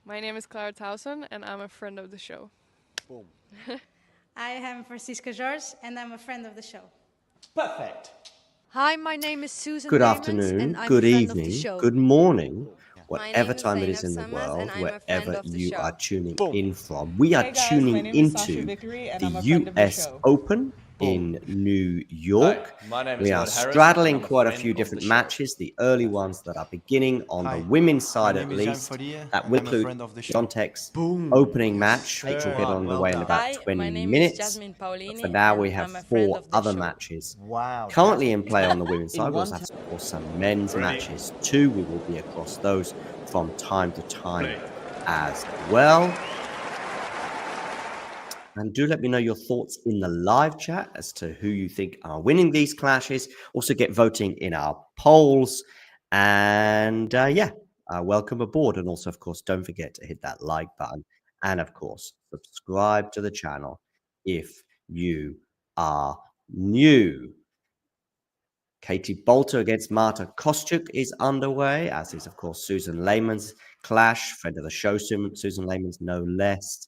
My name is Clara Towson, and I'm a friend of the show. Boom. I am Francisca Jorge, and I'm a friend of the show. Perfect. Hi, my name is Susan Good Leemans, and afternoon, I'm a good friend of the evening, show. good morning, My whatever name is time it is Zainab in the Samas, and world, I'm a friend wherever of the you are show. tuning Boom. in from. We are Hey guys, my tuning name is Sasha into Vickery and the I'm a friend of the US show. Open Boom. in New Hi, York. my name is We are Lloyd Harris, and straddling I'm a quite a friend few of the different show. matches, the early ones that are beginning on the Hi, women's my side name at is Jean least. Fodier That and will I'm a include friend of the show. Jontek's Boom. opening Yes, match, which will sir. get Well underway in done. about Hi, 20 my name is minutes. Jasmine But for Paolini, now, we and have I'm a friend 4 of the other show. matches Wow. currently in play on the women's In side. We one also have, of course, some men's matches too. We will be across those from time to time as well. And do let me know your thoughts in the live chat as to who you think are winning these clashes. Also get voting in our polls. And welcome aboard. And also, of course, don't forget to hit that like button. And of course, subscribe to the channel if you are new. Katie Boulter against Marta Kostyuk is underway, as is, of course, Susan Lehman's clash. Friend of the show, Susan Lehman's no less.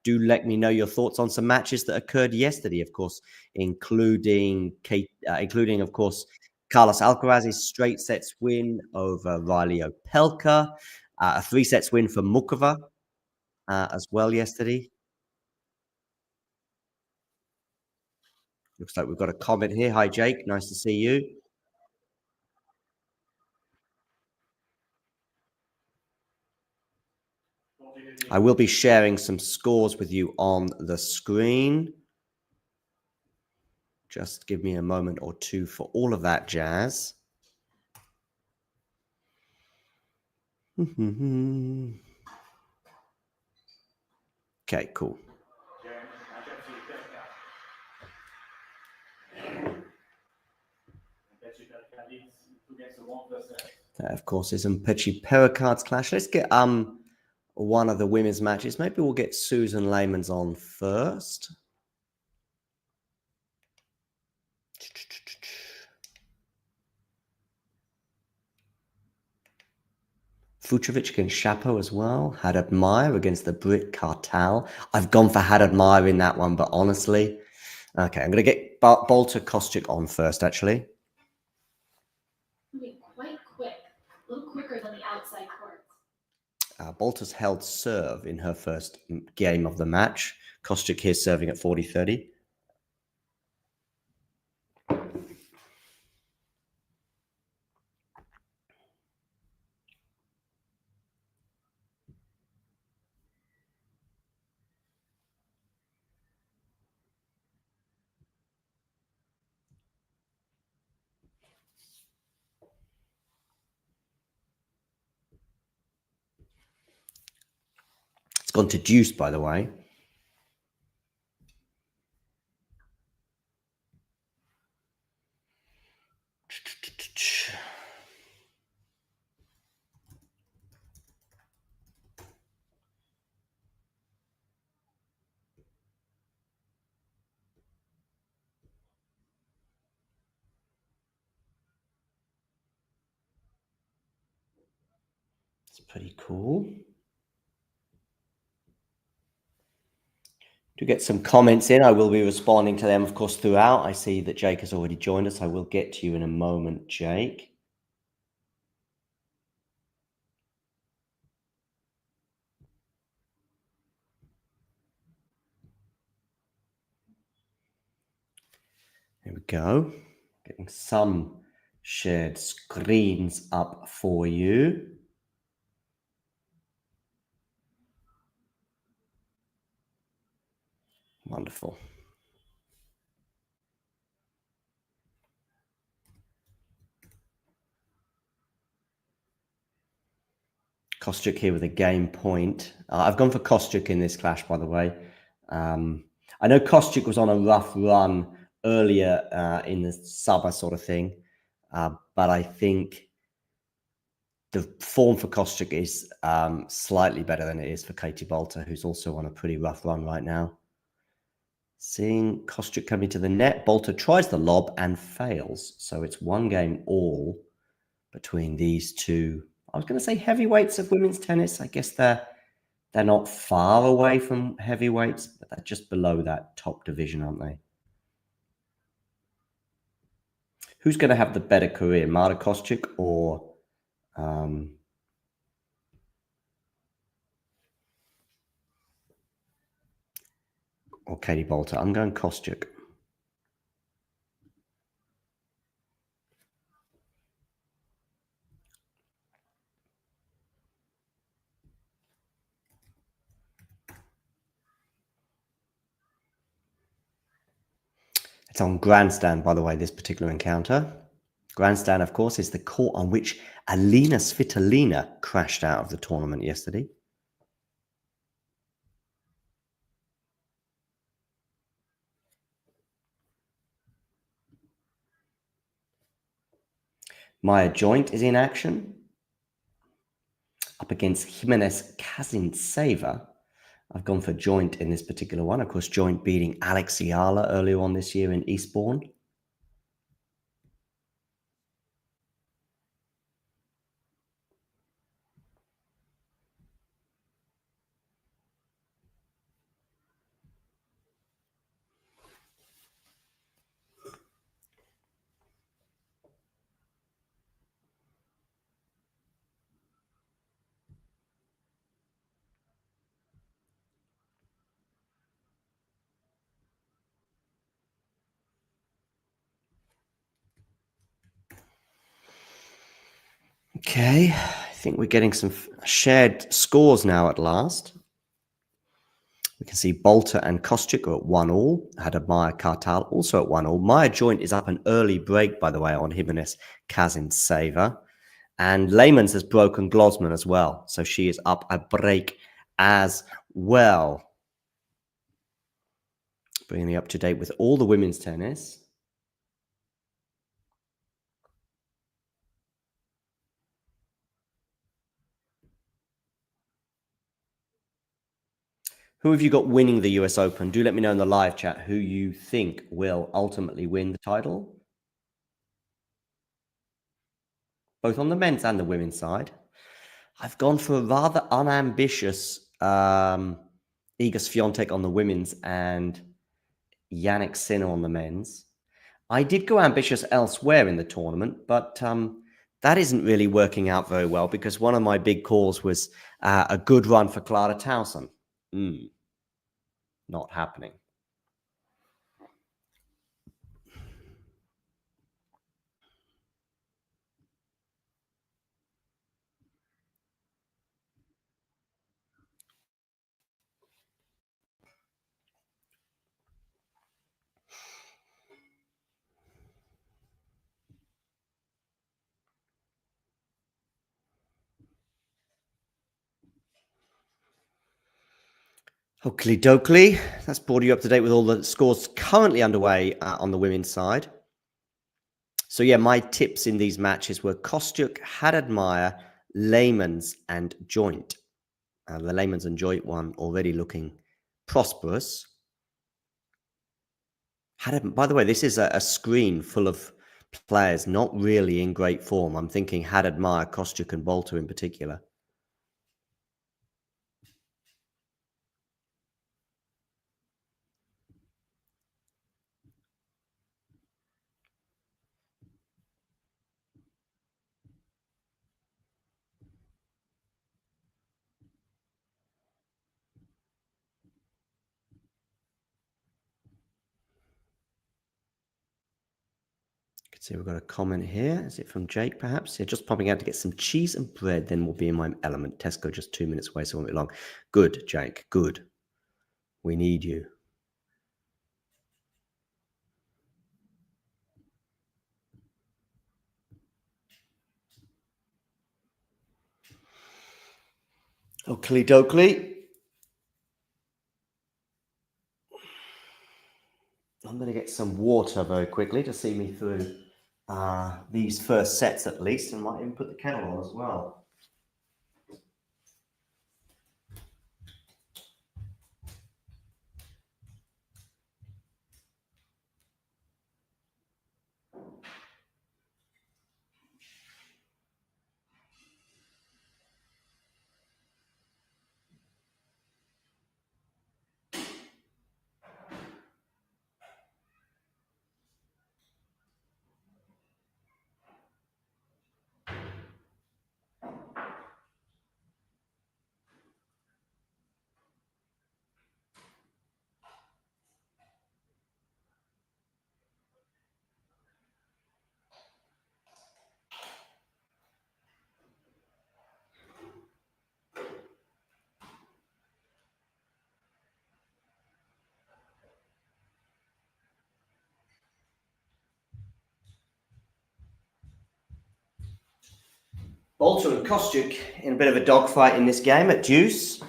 Do let me know your thoughts on some matches that occurred yesterday, of course, including, of course, Carlos Alcaraz's straight sets win over Riley Opelka, a 3-sets win for Mukova as well yesterday. Looks like we've got a comment here. Hi, Jake. Nice to see you. I will be sharing some scores with you on the screen. Just give me a moment or two for all of that jazz. Okay, cool. That, of course, is Mpechi Pericard's clash. Let's get one of the women's matches. Maybe we'll get Susan Lehman's on first. Vucevic against Shapo as well. Haddad Meyer against the Brit Cartel. I've gone for Haddad Meyer in that one, but honestly, okay, I'm going to get Boulter Kostyuk on first, actually. Moving quite quick, a little quicker than the outside court. Boulter's held serve in her first game of the match. Kostyuk here serving at 40-30. It's gone to deuce, by the way. It's pretty cool. To get some comments in, I will be responding to them, of course, throughout. I see that Jake has already joined us. I will get to you in a moment, Jake. Here we go. Getting some shared screens up for you. Wonderful. Kostyuk here with a game point. I've gone for Kostyuk in this clash, by the way. I know Kostyuk was on a rough run earlier in the summer sort of thing, but I think the form for Kostyuk is slightly better than it is for Katie Boulter, who's also on a pretty rough run right now. Seeing Kostyuk coming to the net, Boulter tries the lob and fails. So it's one game all between these two I was going to say heavyweights of women's tennis. I guess they're not far away from heavyweights, but they're just below that top division, aren't they? Who's going to have the better career, Marta Kostyuk or Katie Boulter? I'm going Kostyuk. It's on grandstand, by the way, this particular encounter. Grandstand, of course, is the court on which Alina Svitolina crashed out of the tournament yesterday. Maya Joint is in action up against Jimenez Kazintseva. I've gone for Joint in this particular one. Of course, Joint beating Alex Ayala earlier on this year in Eastbourne. Okay, I think we're getting some shared scores now at last. We can see Boulter and Kostyuk are at 1-1. Hadamaya Kartal also at 1-1. Maya Joint is up an early break, by the way, on Jimenez Kazintseva. And Leymans has broken Glosman as well. So she is up a break as well. Bringing you up to date with all the women's tennis. Who have you got winning the US Open? Do let me know in the live chat who you think will ultimately win the title. Both on the men's and the women's side. I've gone for a rather unambitious Iga Swiatek on the women's and Yannick Sinner on the men's. I did go ambitious elsewhere in the tournament, but that isn't really working out very well because one of my big calls was a good run for Clara Towson. Not happening. Oakley dokley. That's brought you up to date with all the scores currently underway on the women's side. So yeah, my tips in these matches were Kostyuk, Hadadmire, Leymans, and Joint. The Leymans and Joint one already looking prosperous. By the way, this is a screen full of players not really in great form. I'm thinking Hadadmire, Kostyuk, and Boulter in particular. See, we've got a comment here. Is it from Jake, perhaps? Yeah, just popping out to get some cheese and bread, then we'll be in my element. Tesco just 2 minutes away, so it won't be long. Good, Jake, good. We need you. Oakley dokley. I'm going to get some water very quickly to see me through these first sets at least, and might even put the kettle on as well. Boulter and Kostyuk in a bit of a dogfight in this game at deuce.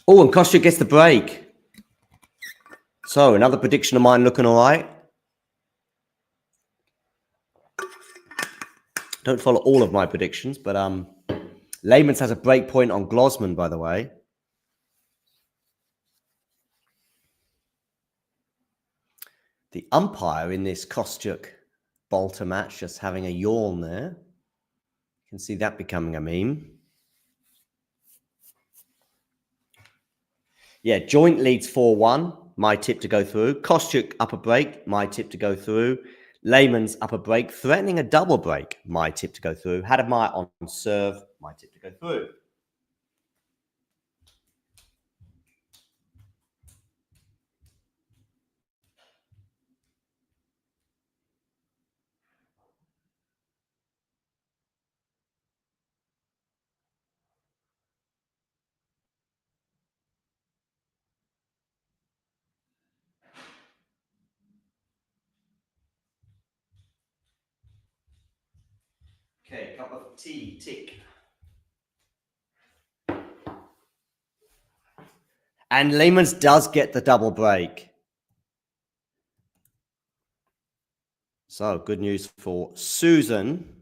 Oh, and Kostyuk gets the break. So another prediction of mine looking all right. Don't follow all of my predictions, but Leymans has a break point on Glosman, by the way. The umpire in this Kostyuk-Boulter match just having a yawn there. You can see that becoming a meme. Yeah, joint leads 4-1. My tip to go through. Kostyuk up a break. My tip to go through. Leymans up a break, threatening a double break. My tip to go through. Hadamai on serve. My tip to go through. Okay, cup of tea, tick. And Leymans does get the double break. So good news for Susan.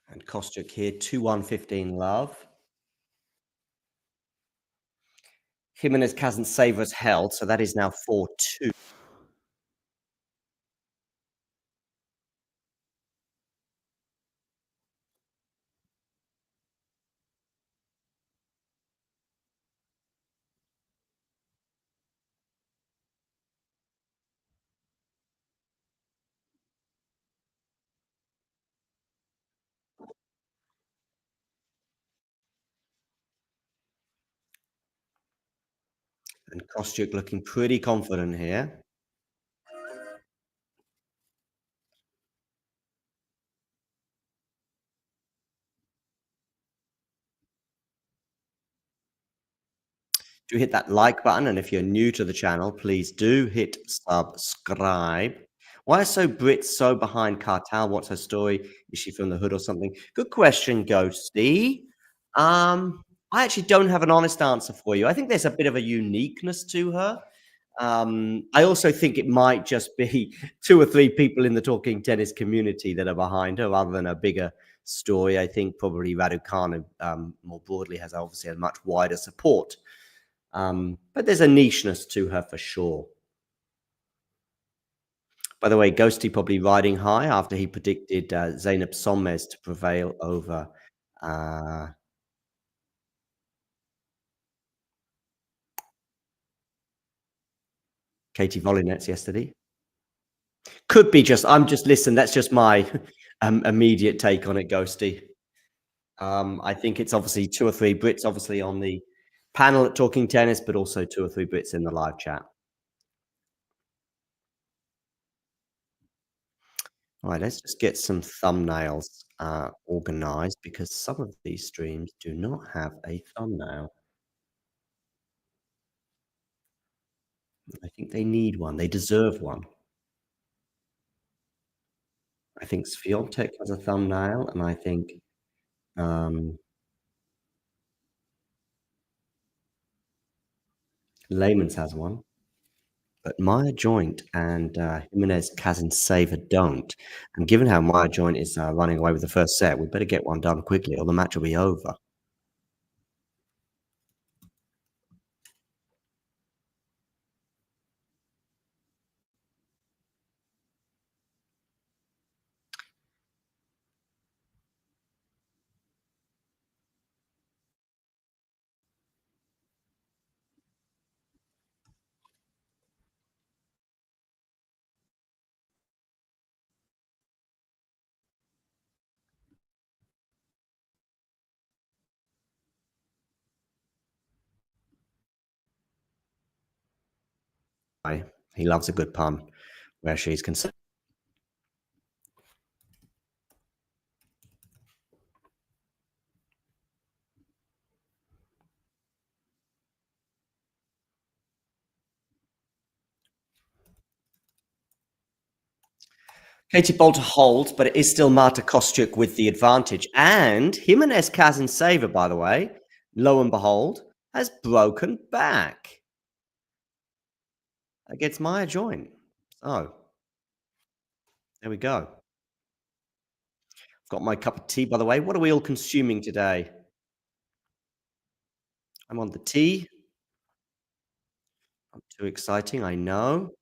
And Kostyuk here, 2-1-15 love. Jimenez Kazan-Savers held, so that is now 4-2. And Kostyuk looking pretty confident here. Do hit that like button, and if you're new to the channel, please do hit subscribe. Why are Brits so behind Cartel? What's her story? Is she from the hood or something? Good question, Ghosty. I actually don't have an honest answer for you. I think there's a bit of a uniqueness to her. I also think it might just be 2 or 3 people in the talking tennis community that are behind her, rather than a bigger story. I think probably Raducanu, more broadly, has obviously a much wider support. But there's a nicheness to her for sure. By the way, Ghosty probably riding high after he predicted Zeynep Sommes to prevail over Katie Volinets yesterday. Could be just, listen, that's just my immediate take on it, Ghosty. I think it's obviously 2 or 3 Brits obviously on the panel at Talking Tennis, but also 2 or 3 Brits in the live chat. All right, let's just get some thumbnails organized because some of these streams do not have a thumbnail. I think they need one. They deserve one. I think Sviontek has a thumbnail, and I think Layman's has one. But Maya Joint and Jimenez Kazintseva don't. And given how Maya Joint is running away with the first set, we better get one done quickly or the match will be over. He loves a good pun where she's concerned. Katie Boulter holds, but it is still Marta Kostyuk with the advantage. And Jimenez Kazintseva, by the way, lo and behold, has broken back against Maya Joint. So, there we go. I've got my cup of tea, by the way. What are we all consuming today? I'm on the tea. Not too exciting, I know.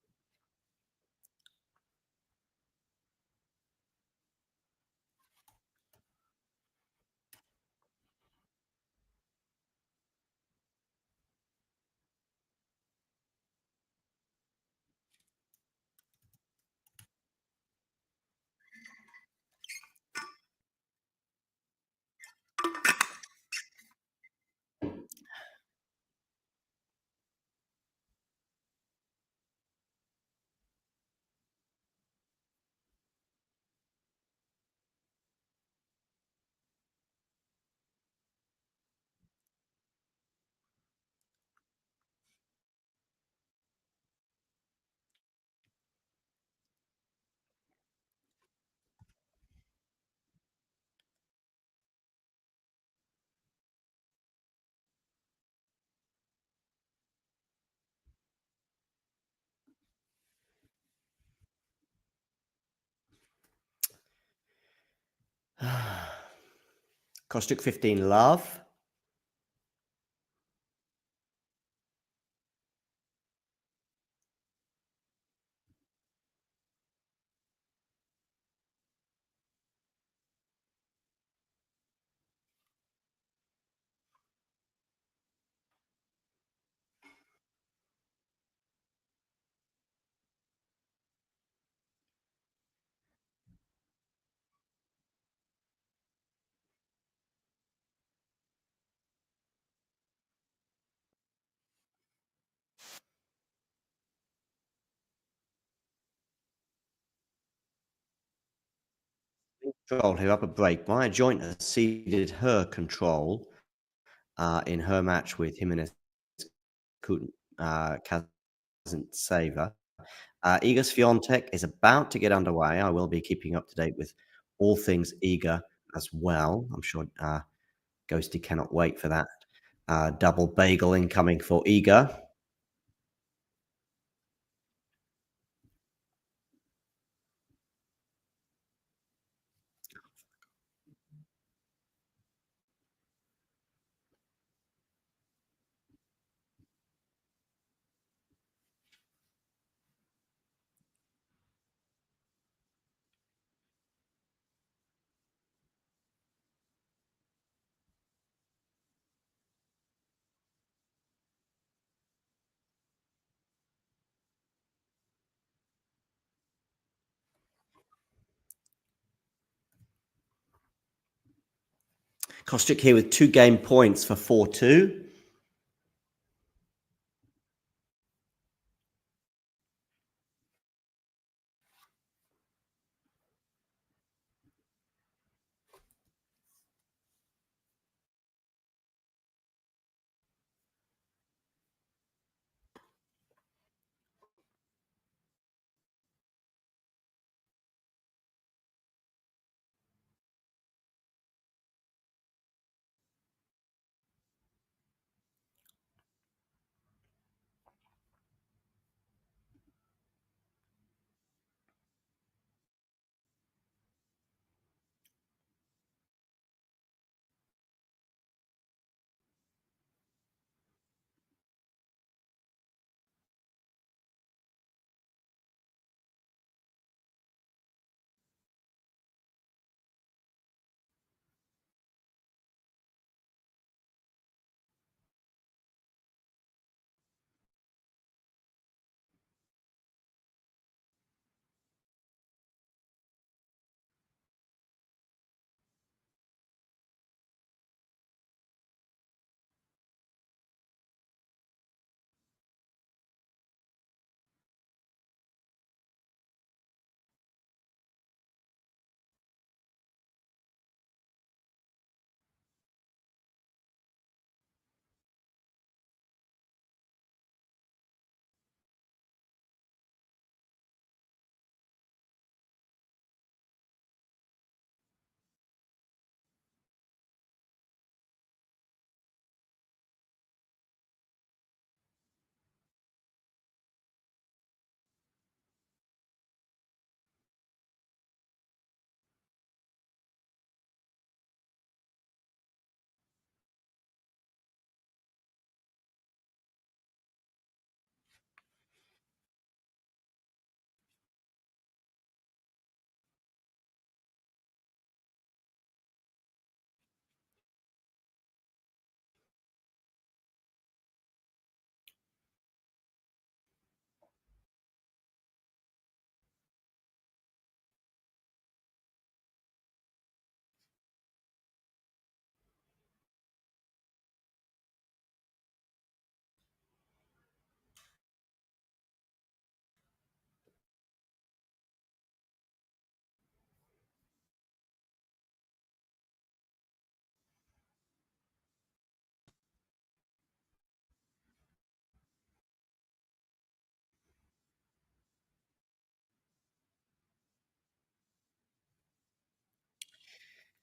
Kostyuk 15 love. Control here up a break. Maya Joint has ceded her control in her match with Jimenez Kazintseva. Iga Swiatek is about to get underway. I will be keeping up to date with all things Iga as well. I'm sure Ghosty cannot wait for that. Double bagel incoming for Iga. Kostyuk here with 2 game points for 4-2.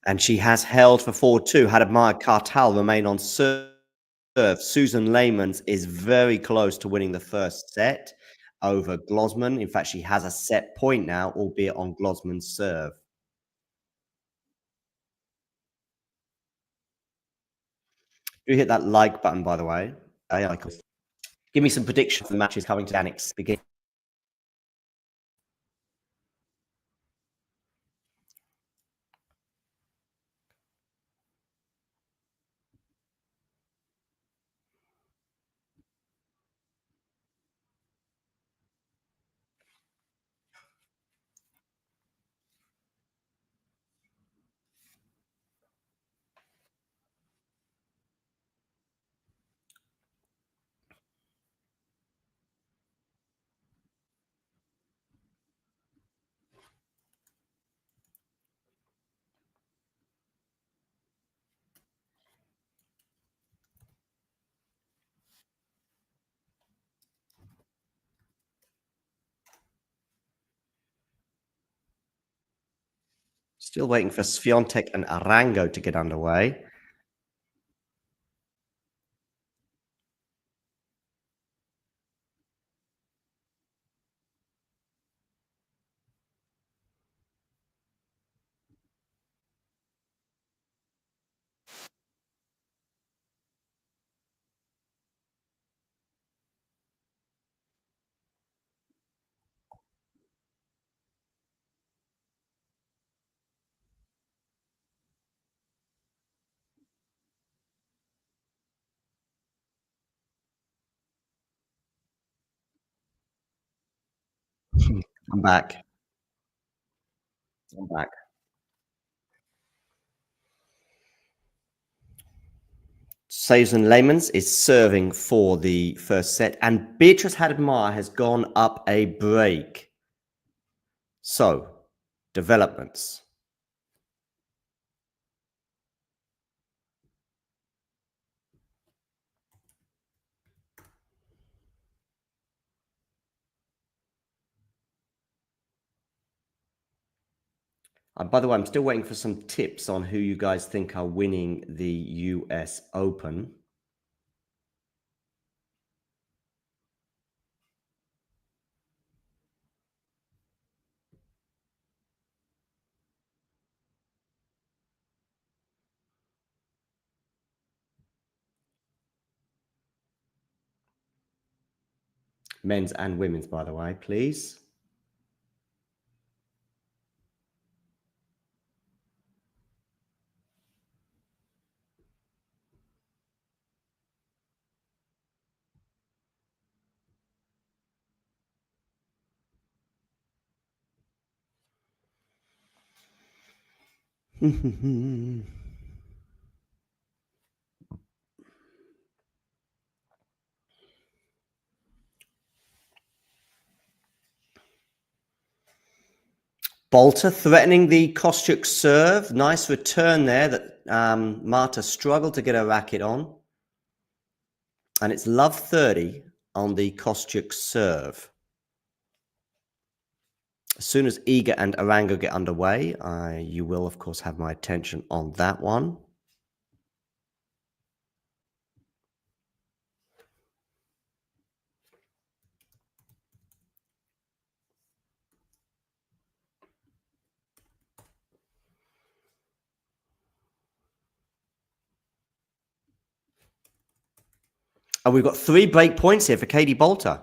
And she has held for 4-2. Had Maya Kartal remain on serve, Susan Leymans is very close to winning the first set over Glosman. In fact, she has a set point now, albeit on Glosman's serve. Do hit that like button, by the way. Give me some predictions for the matches coming to Danik's beginning. Still waiting for Swiatek and Arango to get underway. I'm back. I'm back. Susan Leymans is serving for the first set, and Beatrice Hadamar has gone up a break. So, developments. By the way, I'm still waiting for some tips on who you guys think are winning the US Open. Men's and women's, by the way, please. Boulter threatening the Kostyuk serve. Nice return there that Marta struggled to get her racket on. And it's love 30 on the Kostyuk serve. As soon as Iga and Arango get underway, you will, of course, have my attention on that one. And we've got 3 break points here for Katie Boulter.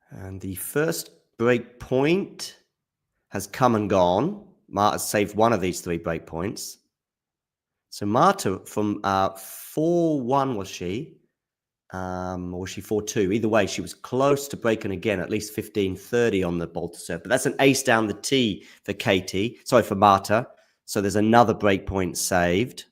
And the first break point has come and gone. Marta saved one of these 3 break points. So Marta from 4-1 was she? Or was she 4-2? Either way, she was close to breaking again, at least 15-30 on the Boulter serve. But that's an ace down the tee for Katie. Sorry, for Marta. So there's another break point saved.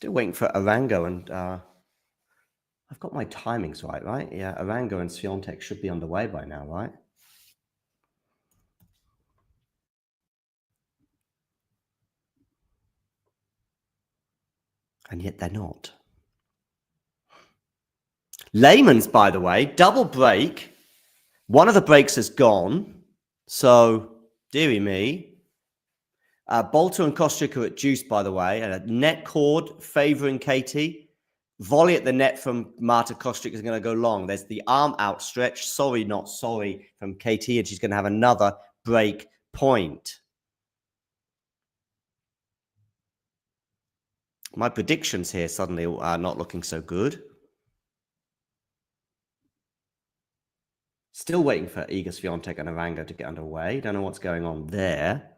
Still waiting for Arango and I've got my timings right? Yeah, Arango and Swiatek should be underway by now, right? And yet they're not. Layman's, by the way, double break. One of the breaks has gone. So, dearie me. Boulter and Kostyuk are at deuce, by the way. And a net cord favouring Katie. Volley at the net from Marta. Kostyuk is going to go long. There's the arm outstretched. Sorry, not sorry from Katie. And she's going to have another break point. My predictions here suddenly are not looking so good. Still waiting for Iga Swiatek and Arango to get underway. Don't know what's going on there.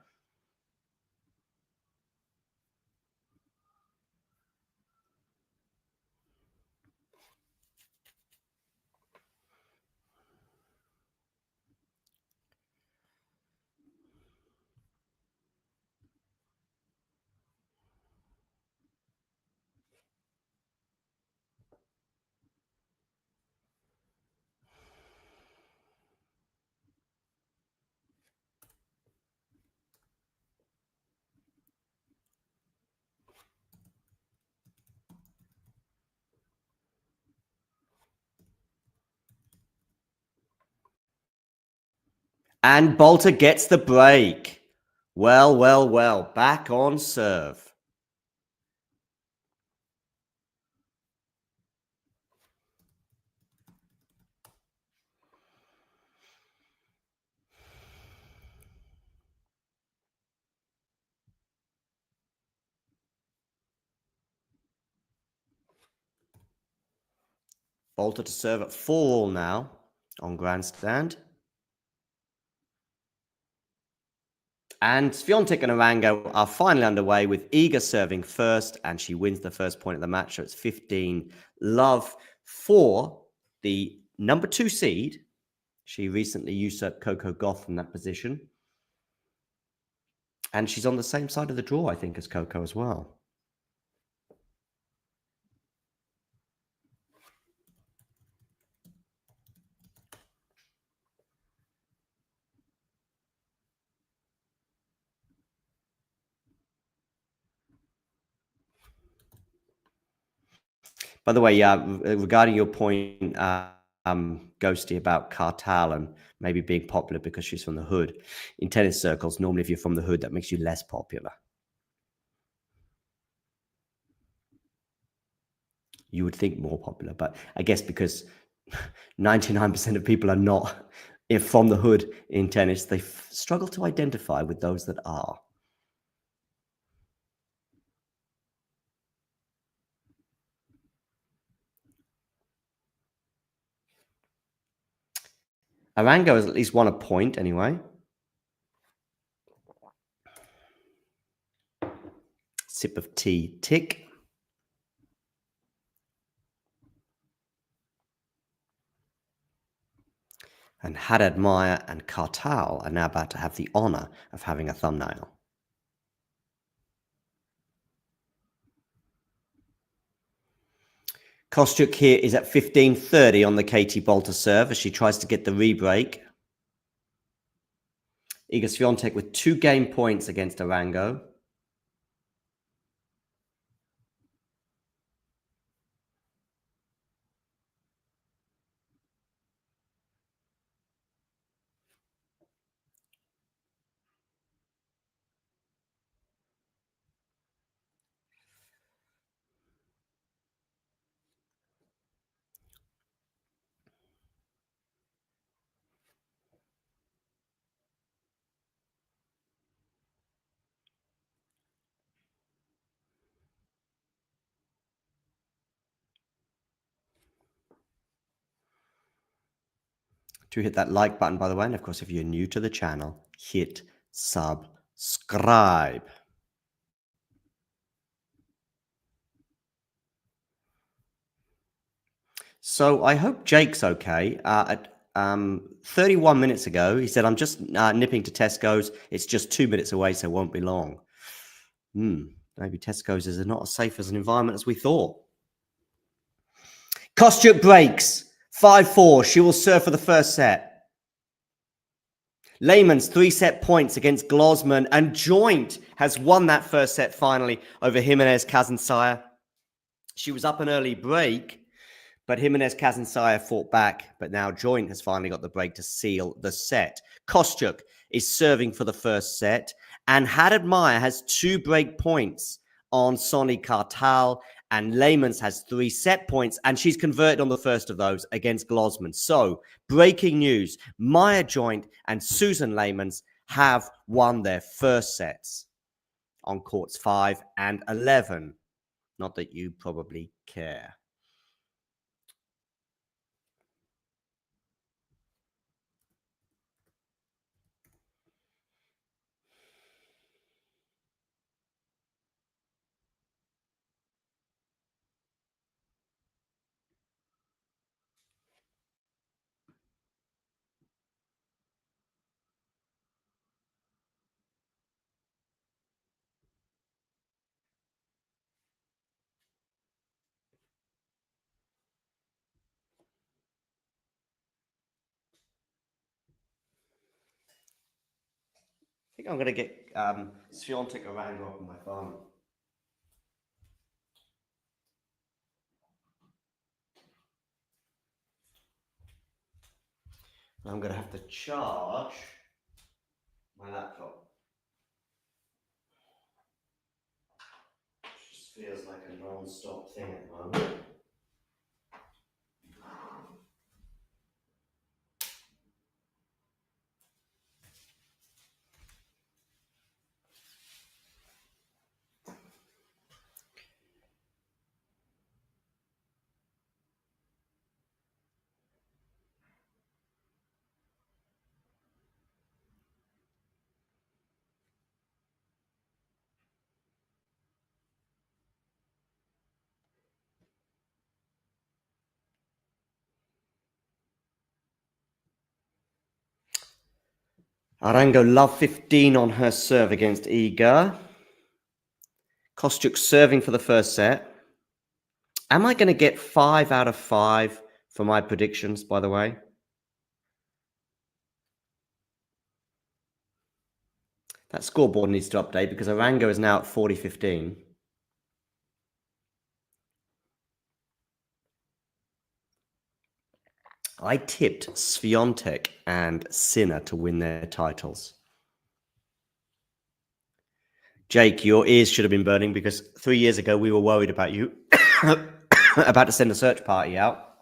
And Boulter gets the break. Well. Back on serve. Boulter to serve at 4-all now on grandstand. And Swiatek and Arango are finally underway with Iga serving first, and she wins the first point of the match. So it's 15-love for the number 2 seed. She recently usurped Coco Gauff from that position. And she's on the same side of the draw, I think, as Coco as well. By the way, regarding your point, Ghosty, about Kartal and maybe being popular because she's from the hood. In tennis circles, normally if you're from the hood, that makes you less popular. You would think more popular, but I guess because 99% of people are not from the hood in tennis, they struggle to identify with those that are. Arango has at least won a point anyway. Sip of tea, tick. And Haddad Meyer and Kartal are now about to have the honor of having a thumbnail. Kostyuk here is at 15-30 on the Katie Boulter serve as she tries to get the rebreak. Iga Swiatek with 2 game points against Arango. Do hit that like button, by the way. And of course, if you're new to the channel, hit subscribe. So I hope Jake's okay. At 31 minutes ago, he said, I'm just nipping to Tesco's. It's just 2 minutes away, so it won't be long. Maybe Tesco's is not as safe as an environment as we thought. Kostyuk breaks 5-4. She will serve for the first set. Lehmann's 3-set points against Glosman, and Joint has won that first set finally over Jimenez Kazansaya. She was up an early break, but Jimenez Kazansaya fought back. But now Joint has finally got the break to seal the set. Kostyuk is serving for the first set, and Haddad Meyer has 2 break points on Sonny Kartal, and Lehmann's has 3 set points, and she's converted on the first of those against Glosman. So, breaking news, Maya Joint and Susan Lehmann's have won their first sets on courts 5 and 11. Not that you probably care. I think I'm going to get Swiatek Arango up on my phone. I'm going to have to charge my laptop. It just feels like a non-stop thing at the moment. Arango love 15 on her serve against Iga. Kostyuk serving for the first set. Am I going to get 5 out of 5 for my predictions, by the way? That scoreboard needs to update because Arango is now at 40-15. I tipped Swiatek and Sinner to win their titles. Jake, your ears should have been burning because 3 years ago we were worried about you about to send a search party out.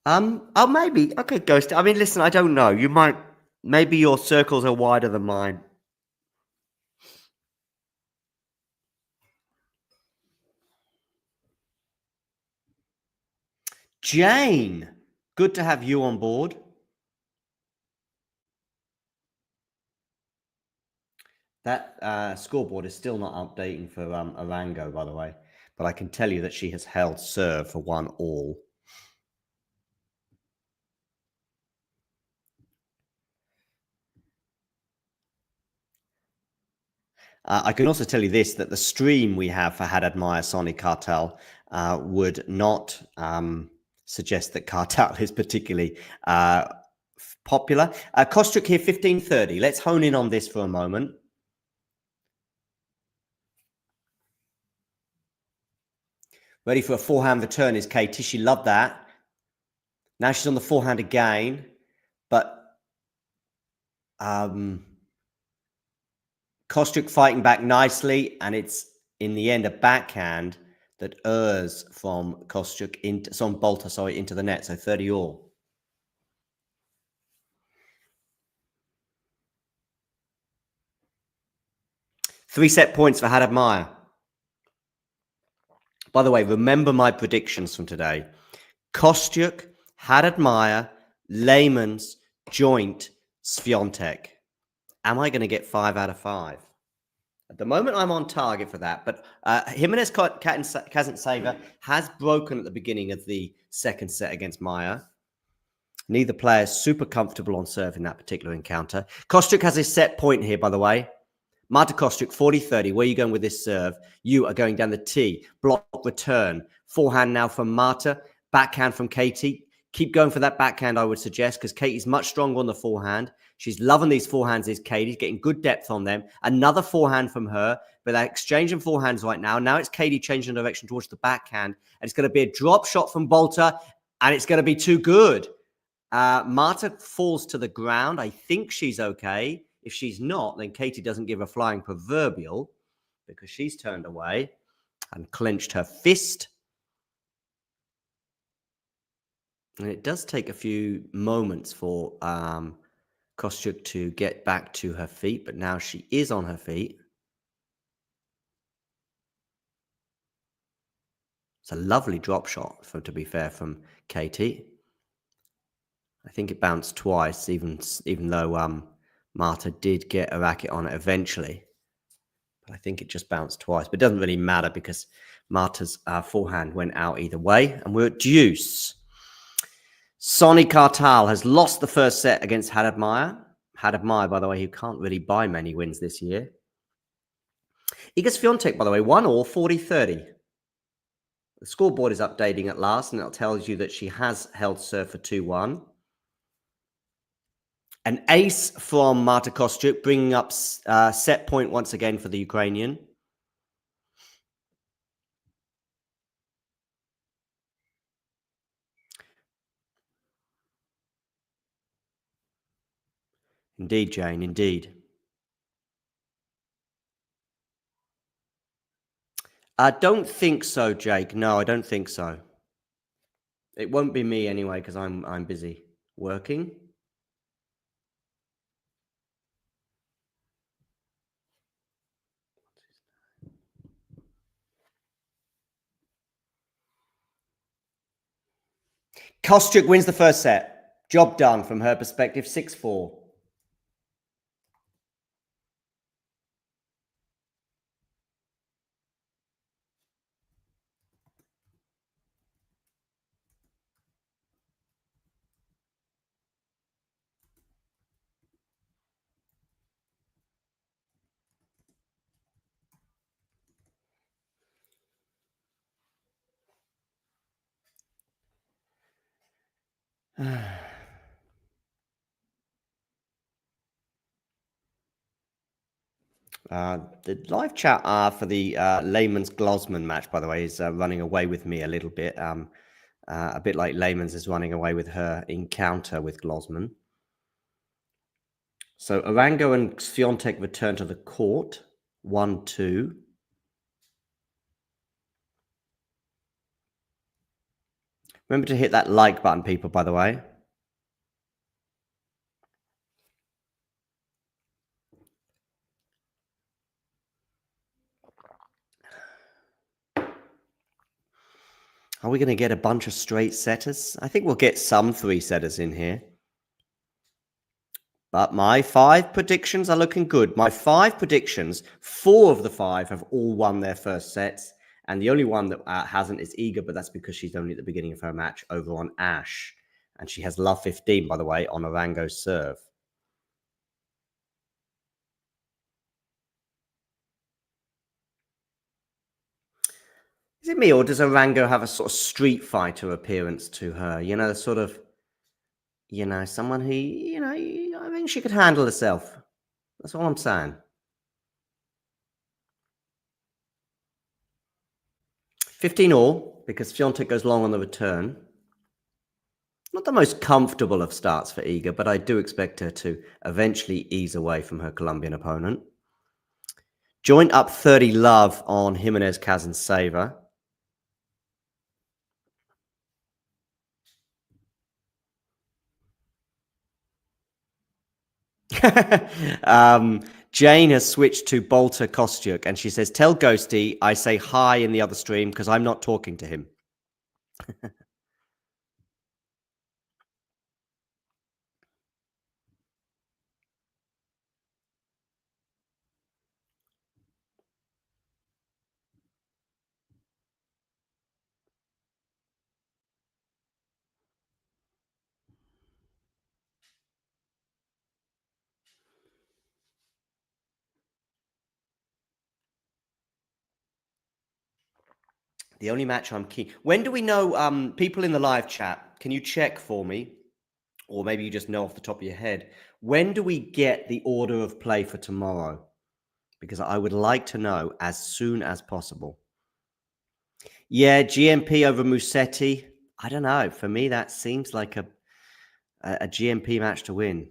Oh, maybe. Okay, Ghost. I mean, listen, I don't know. You might, maybe your circles are wider than mine. Jane, good to have you on board. That scoreboard is still not updating for Arango, by the way. But I can tell you that she has held serve for 1-all. I can also tell you this, that the stream we have for Haddad Meyer, Sonny Kartal would not suggest that Kartal is particularly popular. Kostyuk here, 15:30. Let's hone in on this for a moment. Ready for a forehand return is Katie. She loved that. Now she's on the forehand again. But Kostyuk fighting back nicely. And it's, in the end, a backhand that errs from Kostyuk into, from Boulter, sorry, into the net. So 30-all. Three set points for Haddad Meyer. By the way, remember my predictions from today. Kostyuk, Haddad Meyer, Lehmann's, Joint, Swiatek. Am I going to get 5 out of 5? At the moment, I'm on target for that. But Jimenez Kazansaya has broken at the beginning of the second set against Meyer. Neither player is super comfortable on serve in that particular encounter. Kostyuk has his set point here, by the way. Marta Kostyuk, 40-30. Where are you going with this serve? You are going down the tee. Block return. Forehand now from Marta. Backhand from Katie. Keep going for that backhand, I would suggest, because Katie's much stronger on the forehand. She's loving these forehands, is Katie, getting good depth on them. Another forehand from her, but they're exchanging forehands right now. Now it's Katie changing direction towards the backhand, and it's going to be a drop shot from Boulter, and it's going to be too good. Marta falls to the ground. I think she's okay. If she's not, then Katie doesn't give a flying proverbial because she's turned away and clenched her fist. And it does take a few moments for Kostyuk to get back to her feet, but now she is on her feet. It's a lovely drop shot, to be fair, from Katie. I think it bounced twice, even though Marta did get a racket on it eventually. But I think it just bounced twice. But it doesn't really matter because Marta's forehand went out either way. And we're at deuce. Sonny Kartal has lost the first set against Hadad-Meyer. Hadad-Meyer, by the way, who can't really buy many wins this year. Iga Swiatek, by the way, 1-all, 40-30. The scoreboard is updating at last, and it tells you that she has held serve for 2-1. An ace from Marta Kostyuk, bringing up set point once again for the Ukrainian. Indeed, Jane, indeed. I don't think so, Jake. No, I don't think so. It won't be me anyway because I'm busy working. Kostyuk wins the first set. Job done from her perspective, 6-4. The live chat for the Lehman's Glosman match, by the way, is running away with me a little bit. A bit like Lehman's is running away with her encounter with Glosman. So Arango and Swiatek return to the court. 1-2. Remember to hit that like button, people, by the way. Are we going to get a bunch of straight setters? I think we'll get some three setters in here. But my 5 predictions are looking good. My 5 predictions, 4 of the 5 have all won their first sets. And the only one that hasn't is Iga, but that's because she's only at the beginning of her match over on Ash. And she has love 15, by the way, on Arango's serve. Is it me, or does Arango have a sort of Street Fighter appearance to her? You know, sort of, you know, someone who, you know, I think she could handle herself. That's all I'm saying. 15 all, because Swiatek goes long on the return. Not the most comfortable of starts for Iga, but I do expect her to eventually ease away from her Colombian opponent. Joint up 30 love on Jimenez Kazanseva. Jane has switched to Boulter Kostyuk, and she says, tell Ghosty I say hi in the other stream because I'm not talking to him. The only match I'm keen. When do we know? People in the live chat, can you check for me, or maybe you just know off the top of your head? When do we get the order of play for tomorrow? Because I would like to know as soon as possible. Yeah, GMP over Musetti. I don't know. For me, that seems like a GMP match to win.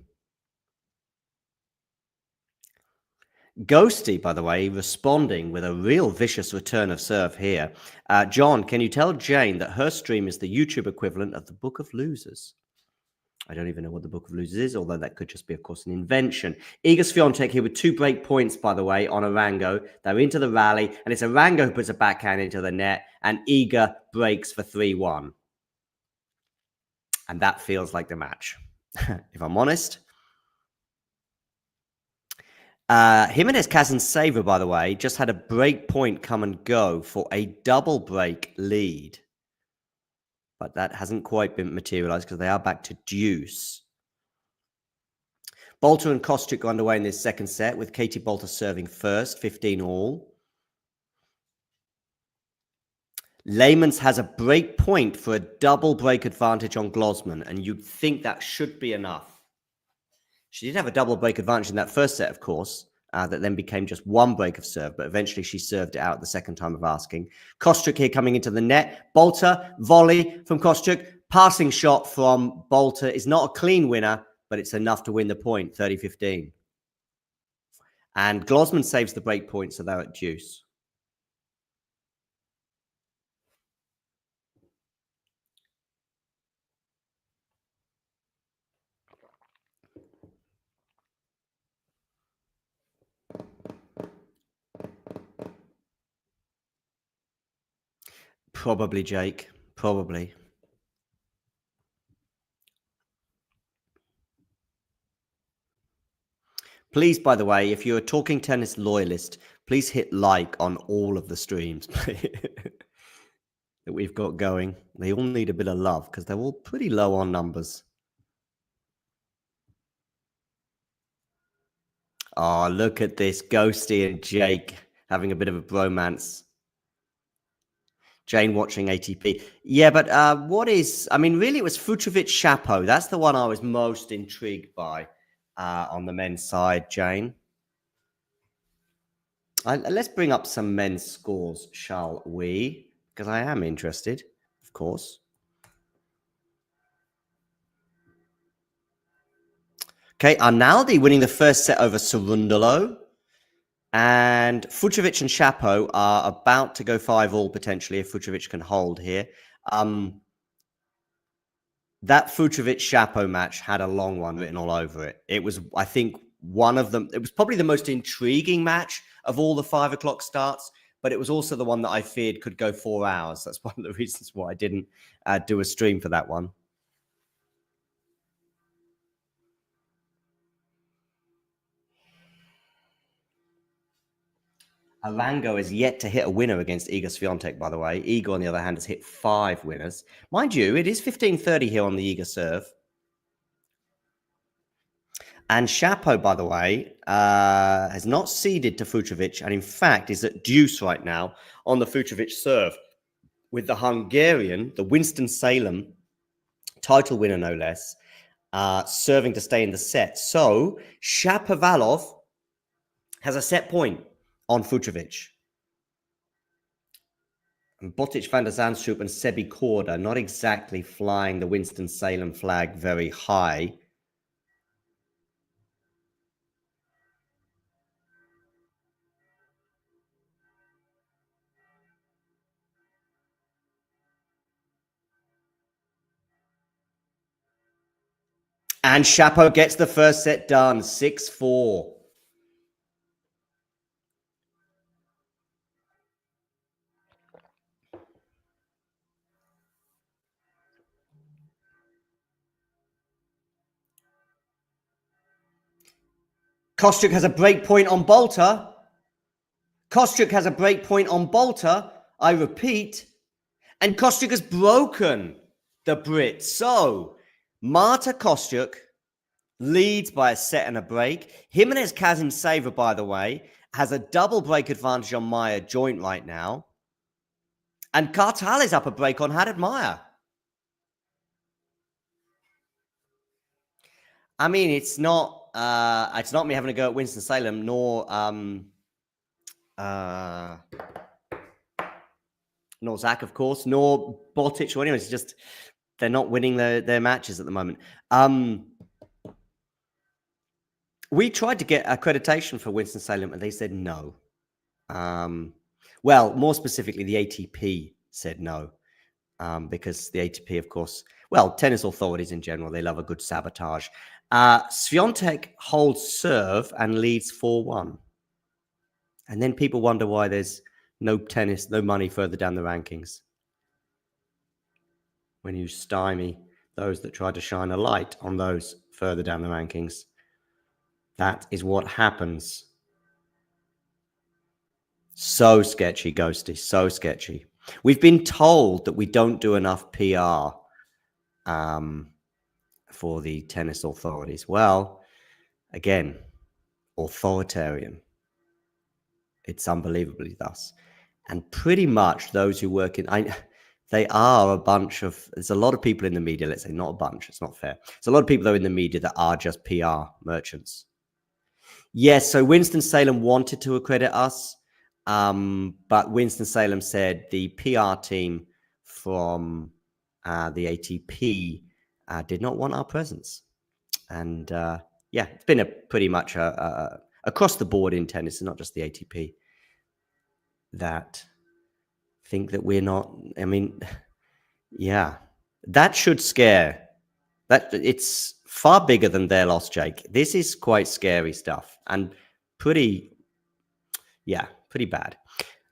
Ghosty, by the way, responding with a real vicious return of serve here. John, can you tell Jane that her stream is the YouTube equivalent of the Book of Losers? I don't even know what the Book of Losers is, although that could just be, of course, an invention. Iga Swiatek here with 2 break points, by the way, on Arango. They're into the rally, and it's Arango who puts a backhand into the net, and Iga breaks for 3-1. And that feels like the match, if I'm honest. Jimenez Kazan-Saver, by the way, just had a break point come and go for a double break lead. But that hasn't quite been materialized because they are back to deuce. Boulter and Kostyuk go underway in this second set with Katie Boulter serving first, 15 all. Leymans has a break point for a double break advantage on Glosman, and you'd think that should be enough. She did have a double break advantage in that first set, of course, that then became just 1 break of serve, but eventually she served it out the second time of asking. Kostyuk here coming into the net. Boulter, volley from Kostyuk. Passing shot from Boulter is not a clean winner, but it's enough to win the point, 30-15. And Glosman saves the break point, so they're at deuce. Probably, Jake. Probably. Please, by the way, if you're a Talking Tennis loyalist, please hit like on all of the streams that we've got going. They all need a bit of love because they're all pretty low on numbers. Oh, look at this. Ghosty and Jake having a bit of a bromance. Jane watching ATP. Yeah, but what is... I mean, really, it was Fucsovics-Shapo. That's the one I was most intrigued by on the men's side, Jane. Let's bring up some men's scores, shall we? Because I am interested, of course. Okay, Arnaldi winning the first set over Cerundolo. And Fucsovics and Shapo are about to go 5-all potentially if Fucsovics can hold here. That Fucsovics-Shapo match had a long one written all over it. It was, I think, one of them. It was probably the most intriguing match of all the 5 o'clock starts, but it was also the one that I feared could go 4 hours. That's one of the reasons why I didn't do a stream for that one. Arango is yet to hit a winner against Iga Swiatek, by the way. Iga, on the other hand, has hit 5 winners. Mind you, it is 15:30 here on the Iga serve. And Shapo, by the way, has not ceded to Fucsovics, and in fact is at deuce right now on the Fucsovics serve, with the Hungarian, the Winston-Salem title winner, no less, serving to stay in the set. So Shapovalov has a set point on Fucsovics. And Botic, van der Zandschulp and Sebi Korda not exactly flying the Winston-Salem flag very high. And Shapo gets the first set done, 6-4. Kostyuk has a break point on Boulter. Kostyuk has a break point on Boulter. I repeat. And Kostyuk has broken the Brit. So, Marta Kostyuk leads by a set and a break. Jimenez Kazan-Saver, by the way, has a double break advantage on Maya joint right now. And Cartal is up a break on Had Admire. I mean, it's not me having a go at Winston-Salem, nor Zach, of course, nor Botic or anyone. It's just they're not winning their matches at the moment. We tried to get accreditation for Winston-Salem, and they said no. Well, more specifically, the ATP said no, because the ATP, of course, well, tennis authorities in general, they love a good sabotage. Swiatek holds serve and leads 4-1. And then people wonder why there's no tennis, no money further down the rankings. When you stymie those that try to shine a light on those further down the rankings. That is what happens. So sketchy, Ghosty, so sketchy. We've been told that we don't do enough PR for the tennis authorities. Well, again, authoritarian. It's unbelievably thus. And pretty much those who work in... they are a bunch of... There's a lot of people in the media, let's say, not a bunch, it's not fair. There's a lot of people, though, in the media that are just PR merchants. Yes, so Winston-Salem wanted to accredit us, but Winston-Salem said the PR team from the ATP did not want our presence. And yeah, it's been a pretty much across the board in tennis, and not just the ATP, that think that we're not... I mean, yeah, that should scare. That it's far bigger than their loss, Jake. This is quite scary stuff and pretty bad.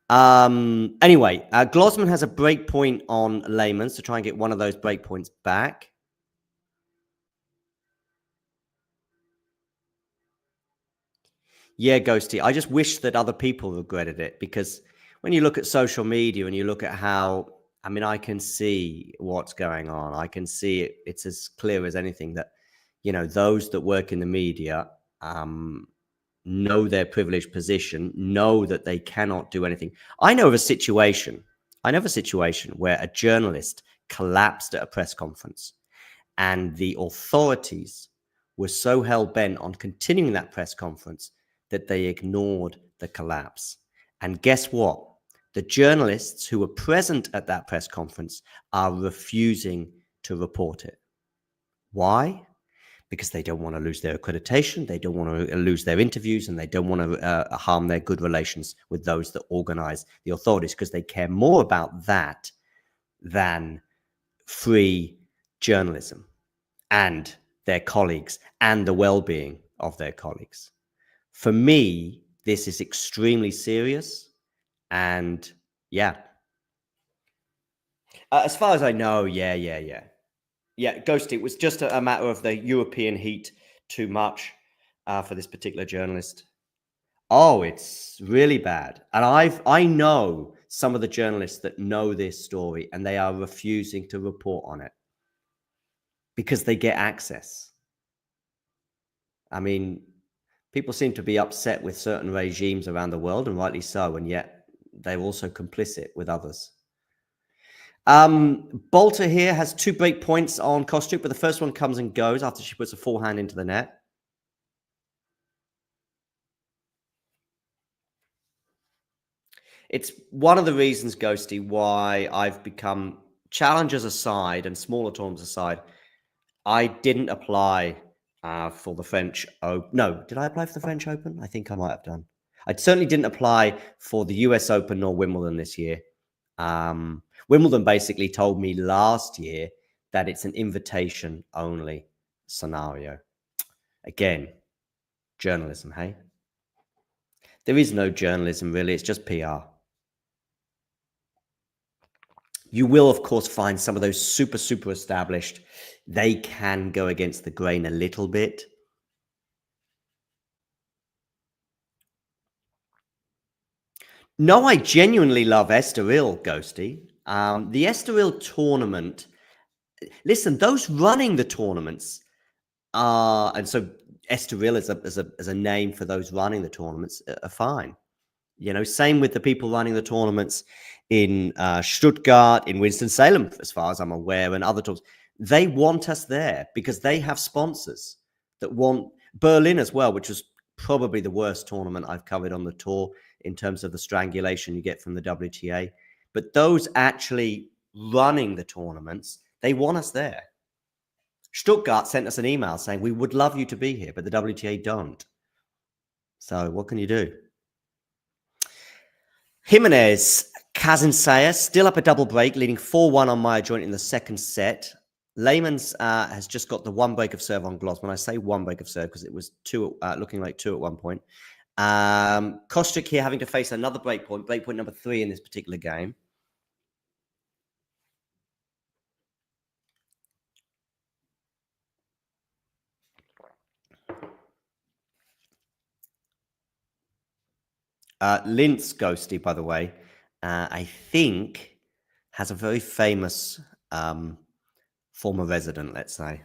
Anyway, Glosman has a break point on Layman's to try and get one of those break points back. Yeah, Ghosty, I just wish that other people regretted it, because when you look at social media and you look at how, I mean, I can see what's going on. I can see it. It's as clear as anything that, you know, those that work in the media know their privileged position, know that they cannot do anything. I know of a situation where a journalist collapsed at a press conference, and the authorities were so hell-bent on continuing that press conference that they ignored the collapse. And guess what? The journalists who were present at that press conference are refusing to report it. Why? Because they don't want to lose their accreditation, they don't want to lose their interviews, and they don't want to harm their good relations with those that organize the authorities, because they care more about that than free journalism and their colleagues and the well-being of their colleagues. For me, this is extremely serious. And yeah, as far as I know, yeah, Ghost, it was just a matter of the European heat too much for this particular journalist. Oh, it's really bad. And I know some of the journalists that know this story, and they are refusing to report on it because they get access. I mean, people seem to be upset with certain regimes around the world, and rightly so, and yet they're also complicit with others. Boulter here has 2 break points on Kostyuk, but the first one comes and goes after she puts a forehand into the net. It's one of the reasons, Ghosty, why I've become, challengers aside and smaller tournaments aside, I didn't apply for the French Open. No, did I apply for the French Open? I think I might have done. I certainly didn't apply for the US Open nor Wimbledon this year. Wimbledon basically told me last year that it's an invitation only scenario. Again, journalism, hey? There is no journalism, really. It's just PR. You will, of course, find some of those super established. They can go against the grain a little bit. No, I genuinely love Estoril, Ghosty. The Estoril tournament, listen, those running the tournaments are, and so Estoril as a name for those running the tournaments are fine. Same with the people running the tournaments in Stuttgart, in Winston-Salem, as far as I'm aware, and other tournaments. They want us there because they have sponsors that want Berlin as well, which was probably the worst tournament I've covered on the tour in terms of the strangulation you get from the WTA. But those actually running the tournaments, they want us there. Stuttgart sent us an email saying, we would love you to be here, but the WTA don't. So what can you do? Jimenez, Kazinsaya, still up a double break, leading 4-1 on Maya Joint in the second set. Lehman's has just got the one break of serve on Gloss. When I say one break of serve, because it was two, looking like two at one point. Kostyuk here having to face another break point number 3 in this particular game. Linz Ghosty, by the way, I think has a very famous former resident, let's say.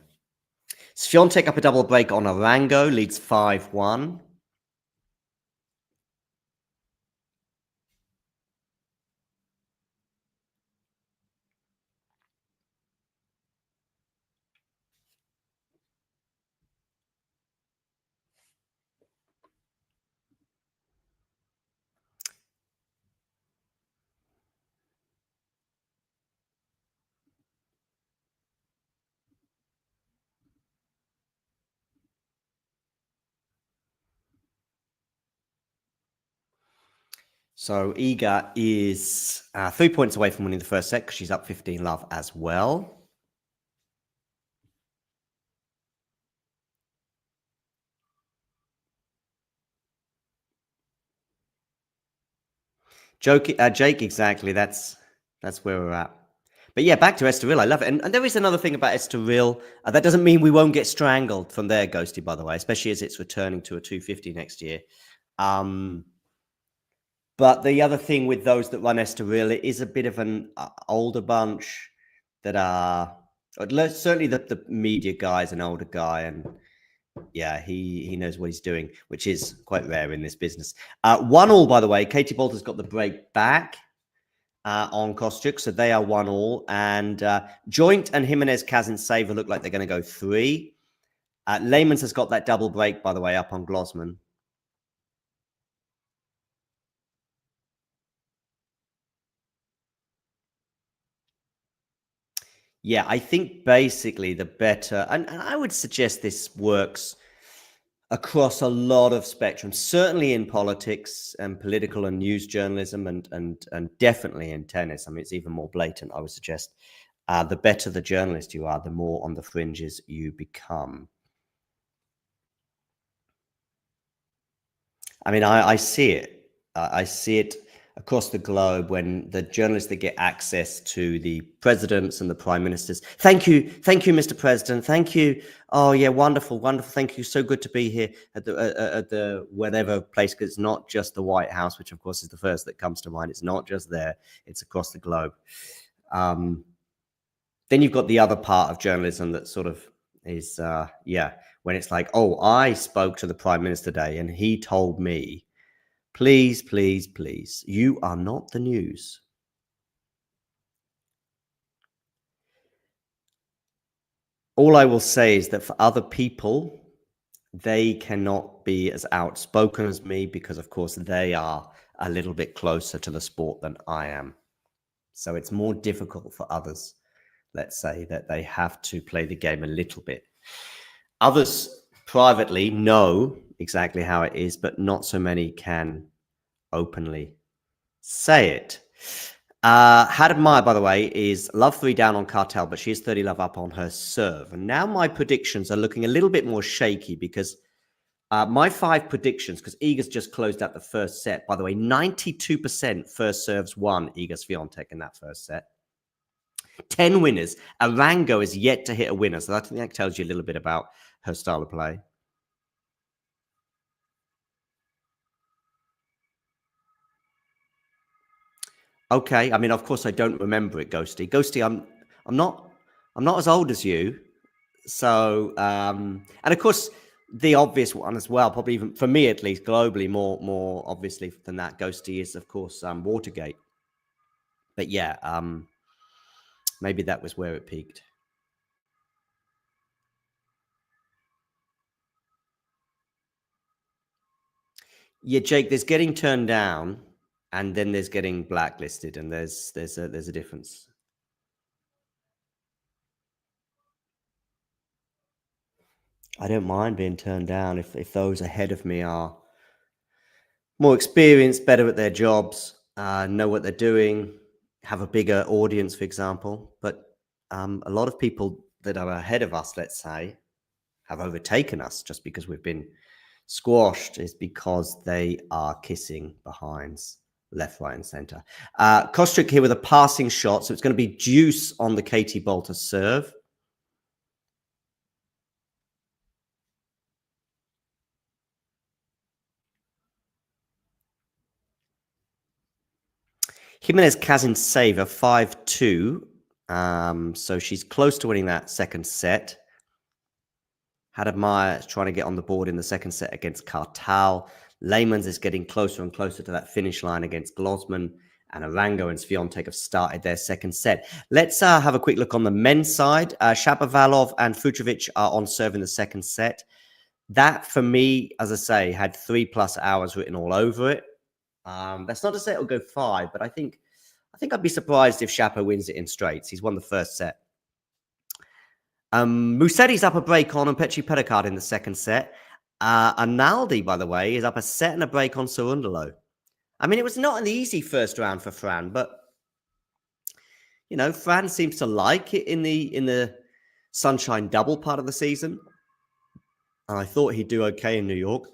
Swiatek up a double break on Arango, leads 5-1. So Iga is 3 points away from winning the first set because she's up 15-love as well. Jake, exactly. That's where we're at. But yeah, back to Estoril. I love it. And there is another thing about Estoril. That doesn't mean we won't get strangled from there, Ghosty, by the way, especially as it's returning to a 250 next year. But the other thing with those that run Estoril, it is a bit of an older bunch that are certainly the media guy is an older guy, and yeah, he knows what he's doing, which is quite rare in this business. 1-1, by the way. Katie Boulter's got the break back on Kostyuk, so they are 1-1. And Joint and Jimenez Kazinseva look like they're going to go 3. Lehman's has got that double break, by the way, up on Glossman. Yeah, I think basically the better, and I would suggest this works across a lot of spectrums, certainly in politics and political and news journalism, and definitely in tennis. I mean, it's even more blatant, I would suggest. The better the journalist you are, the more on the fringes you become. I mean, I see it. I see it across the globe when the journalists that get access to the presidents and the prime ministers. Thank you, Mr. President. Thank you. Oh yeah, wonderful, wonderful. Thank you. So good to be here at the whatever place, because it's not just the White House, which of course is the first that comes to mind. It's not just there; it's across the globe. Then you've got the other part of journalism that sort of is, when it's like, oh, I spoke to the prime minister today, and he told me. Please, please, please. You are not the news. All I will say is that for other people, they cannot be as outspoken as me because, of course, they are a little bit closer to the sport than I am. So it's more difficult for others, let's say, that they have to play the game a little bit. Others privately know exactly how it is, but not so many can openly say it. Hadad Maya, by the way, is love 3 down on Cartel, but she is 30 love up on her serve. And now my predictions are looking a little bit more shaky because my 5 predictions, because Iga's just closed out the first set. By the way, 92% first serves won Iga Swiatek in that first set. 10 winners. Arango is yet to hit a winner. So I think that tells you a little bit about her style of play. Okay, I mean, of course, I don't remember it, Ghosty. Ghosty, I'm not as old as you, so and of course, The obvious one as well, probably even for me at least, globally, more obviously than that, Ghosty, is of course Watergate. But yeah, maybe that was where it peaked. Yeah, Jake, there's getting turned down, and then there's getting blacklisted, and there's a difference. I don't mind being turned down if those ahead of me are more experienced, better at their jobs, know what they're doing, have a bigger audience, for example. But a lot of people that are ahead of us, let's say, have overtaken us just because we've been squashed, is because they are kissing behinds left, right, and center. Kostyuk here with a passing shot, so it's going to be deuce on the Katie Boulter serve. Jimenez Kazintseva 5-2. So she's close to winning that second set. Hadamaya is trying to get on the board in the second set against Kartal. Leymans is getting closer and closer to that finish line against Glosman. And Arango and Swiatek have started their second set. Let's have a quick look on the men's side. Shapovalov and Fucsovics are on serve in the second set. That, for me, as I say, had 3+ hours written all over it. That's not to say it'll go 5, but I think I'd be surprised if Shapo wins it in straights. He's won the first set. Musetti's up a break on Petri Pedicard in the second set. Analdi, by the way, is up a set and a break on Cerundolo. I mean, it was not an easy first round for Fran, but you know, Fran seems to like it in the Sunshine Double part of the season. And I thought he'd do okay in New York.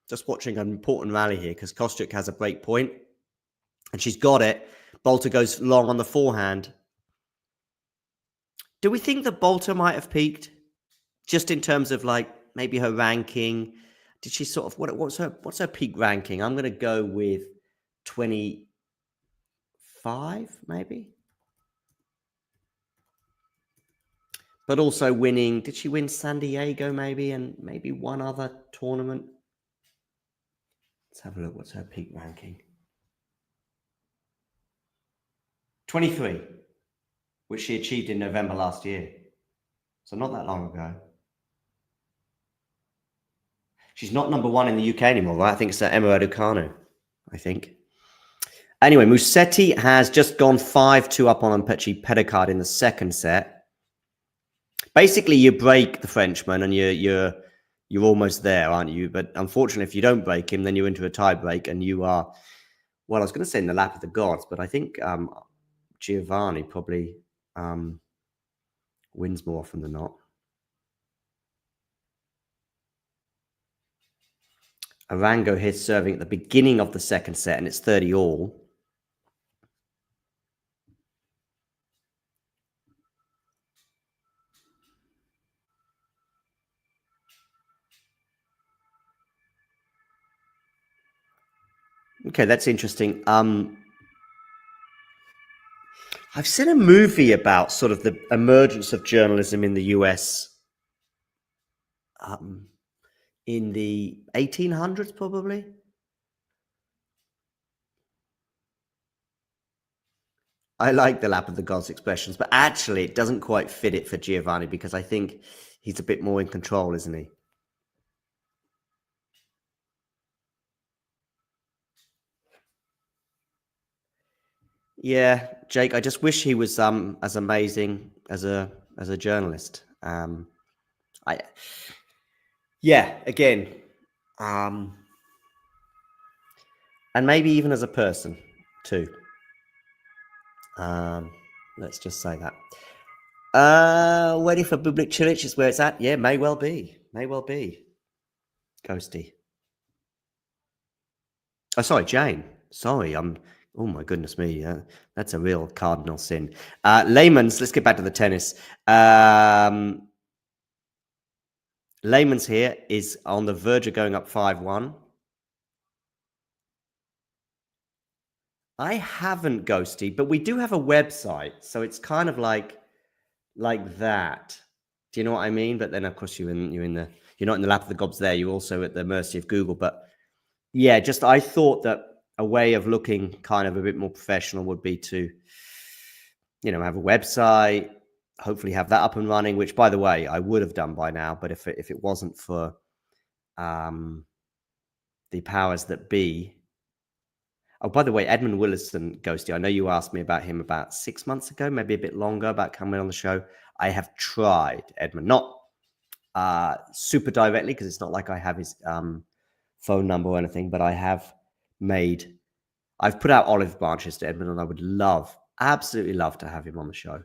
Just watching an important rally here because Kostyuk has a break point and she's got it. Boulter goes long on the forehand. Do we think that Boulter might have peaked just in terms of like maybe her ranking? Did she sort of, what's her peak ranking? I'm going to go with 25 maybe. But also winning, did she win San Diego maybe and maybe one other tournament? Let's have a look. What's her peak ranking? 23, which she achieved in November last year. So not that long ago. She's not number 1 in the UK anymore, right? I think it's Emma Raducanu, I think. Anyway, Musetti has just gone 5-2 up on Petri Pedicard in the second set. Basically, you break the Frenchman and you're almost there, aren't you? But unfortunately, if you don't break him, then you're into a tie break and you are, well, I was going to say in the lap of the gods, but I think Giovanni probably wins more often than not. Arango here serving at the beginning of the second set, and it's 30 all. Okay, that's interesting. I've seen a movie about sort of the emergence of journalism in the US in the 1800s, probably. I like the lap of the gods expressions, but actually it doesn't quite fit it for Giovanni because I think he's a bit more in control, isn't he? Yeah, Jake, I just wish he was as amazing as a journalist. Again, and maybe even as a person too. Let's just say that. Waiting for Bublik Cilic is where it's at. Yeah, may well be. May well be. Ghosty. Oh, sorry, Jane. Sorry, oh my goodness me. That's a real cardinal sin. Leymans, let's get back to the tennis. Leymans here is on the verge of going up 5-1. I haven't, Ghosty, but we do have a website. So it's kind of like that. Do you know what I mean? But then, of course, you're not in the lap of the gods there. You're also at the mercy of Google. But yeah, just I thought that a way of looking kind of a bit more professional would be to, have a website, hopefully have that up and running, which, by the way, I would have done by now. But if it wasn't for the powers that be. Oh, by the way, Edmund Willison, Ghosty, I know you asked me about him about 6 months ago, maybe a bit longer, about coming on the show. I have tried, Edmund, not super directly, because it's not like I have his phone number or anything, but I've put out olive branches to Edmund, and I would absolutely love to have him on the show,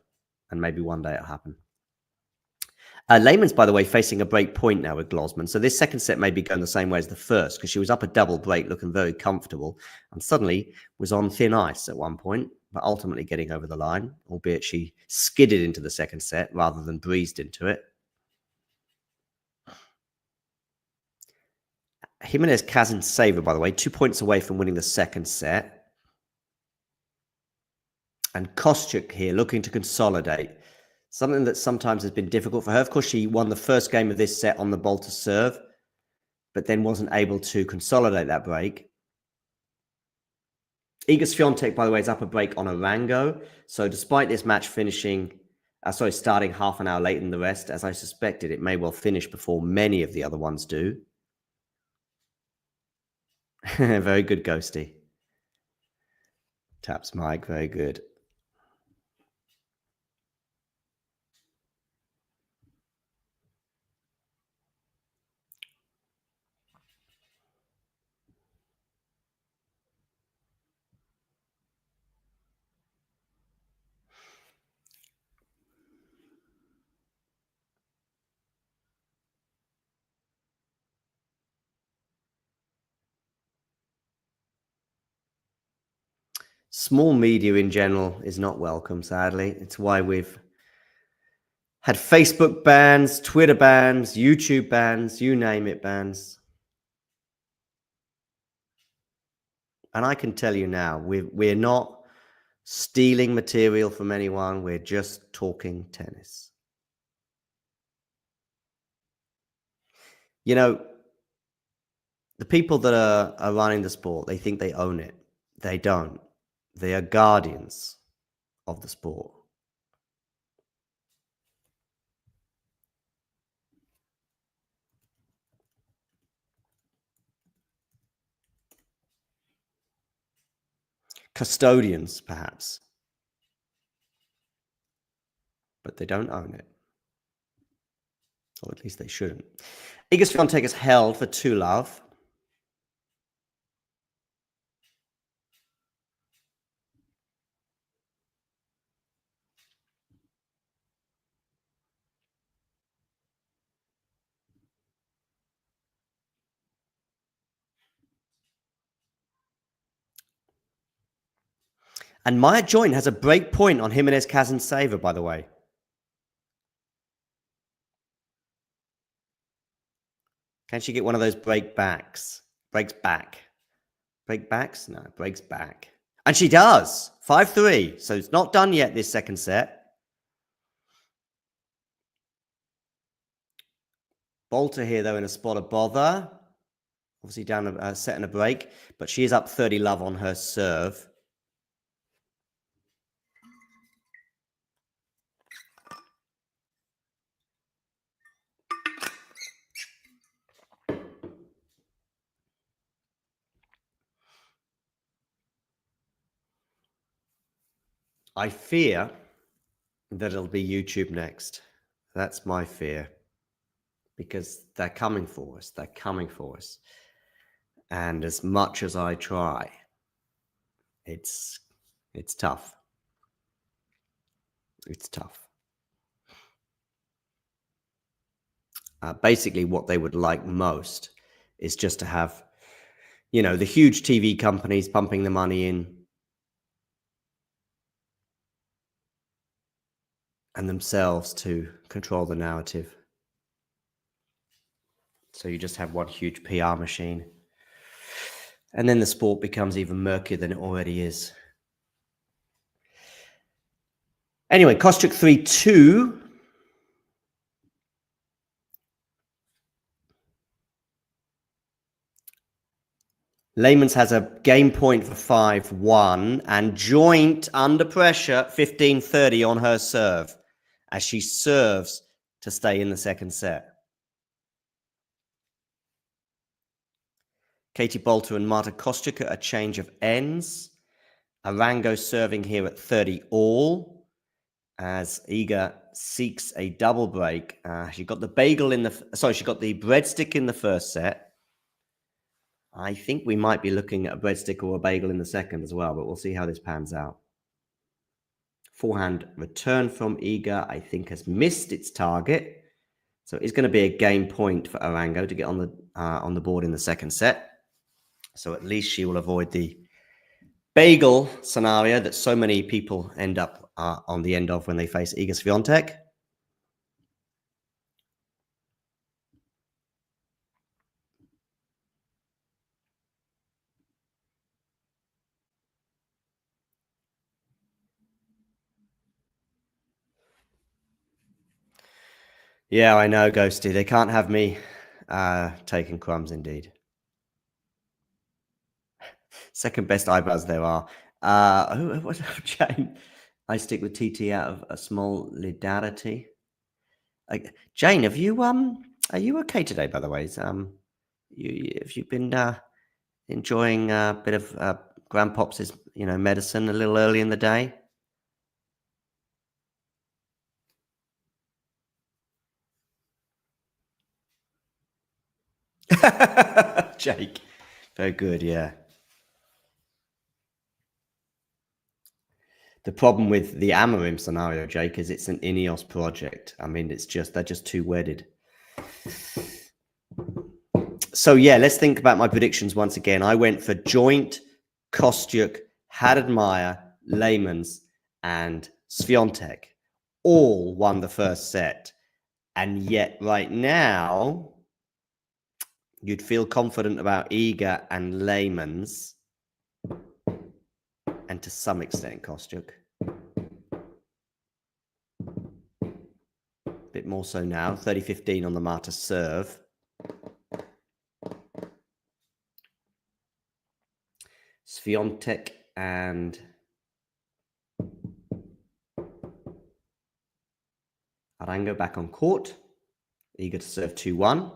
and maybe one day it'll happen. Lehman's, by the way, facing a break point now with Glosman. So this second set may be going the same way as the first, because she was up a double break, looking very comfortable, and suddenly was on thin ice at one point, but ultimately getting over the line, albeit she skidded into the second set rather than breezed into it. Jimenez Kazan-Saver, by the way, 2 points away from winning the second set. And Kostyuk here looking to consolidate. Something that sometimes has been difficult for her. Of course, she won the first game of this set on the Boulter serve, but then wasn't able to consolidate that break. Iga Swiatek, by the way, is up a break on Arango. So despite this match starting half an hour later than the rest, as I suspected, it may well finish before many of the other ones do. Very good, Ghosty. Taps Mike, very good. Small media in general is not welcome, sadly. It's why we've had Facebook bans, Twitter bans, YouTube bans, you name it, bans. And I can tell you now, we're not stealing material from anyone. We're just talking tennis. The people that are running the sport, they think they own it. They don't. They are guardians of the sport. Custodians, perhaps. But they don't own it. Or at least they shouldn't. Iga Swiatek is held for 2-love. And Maya Join has a break point on Jimenez Kazan-Saver, by the way. Can she get one of those break backs? Breaks back. Break backs? No, breaks back. And she does. 5-3. So it's not done yet, this second set. Boulter here, though, in a spot of bother. Obviously down a set and a break. But she is up 30-love on her serve. I fear that it'll be YouTube next. That's my fear. Because they're coming for us. They're coming for us. And as much as I try, it's tough. It's tough. Basically, what they would like most is just to have, the huge TV companies pumping the money in and themselves to control the narrative. So you just have one huge PR machine. And then the sport becomes even murkier than it already is. Anyway, Kostyuk 3-2. Layman's has a game point for 5-1 and joint under pressure 15-30 on her serve as she serves to stay in the second set. Katie Boulter and Marta Kostyuk at a change of ends. Arango serving here at 30 all as Iga seeks a double break. She got the she got the breadstick in the first set. I think we might be looking at a breadstick or a bagel in the second as well, but we'll see how this pans out. Forehand return from Iga, I think, has missed its target. So it's going to be a game point for Arango to get on the board in the second set. So at least she will avoid the bagel scenario that so many people end up on the end of when they face Iga Swiatek. Yeah, I know, Ghosty. They can't have me taking crumbs, indeed. Second best eyebrows there are. What's up, Jane? I stick with TT out of a small lidarity. Jane, have you are you okay today? By the way, have you been enjoying a bit of Grandpop's medicine a little early in the day? Jake, very good, yeah. The problem with the Amorim scenario, Jake, is it's an Ineos project. I mean, they're just too wedded. So yeah, let's think about my predictions once again. I went for joint, Kostyuk, Haddad-Meyer, Layman's, and Swiatek. All won the first set. And yet right now, you'd feel confident about Iga and Layman's, and to some extent Kostyuk. A bit more so now. 30-15 on the Marta serve. Swiatek and Arango back on court. Eager to serve 2-1.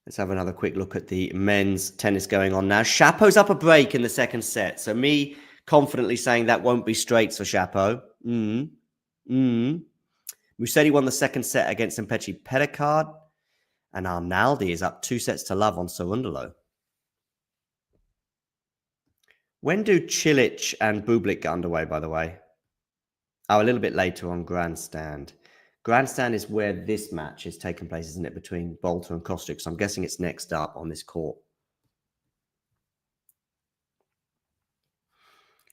Let's have another quick look at the men's tennis going on now. Shapo's up a break in the second set. So me confidently saying that won't be straights for Shapo. Musetti won the second set against Mpechi Pedicard. And Arnaldi is up 2-0 on Cerundolo. When do Cilic and Bublik get underway, by the way? Oh, a little bit later on Grandstand. Grandstand is where this match is taking place, isn't it, between Boulter and Kostyuk? So I'm guessing it's next up on this court.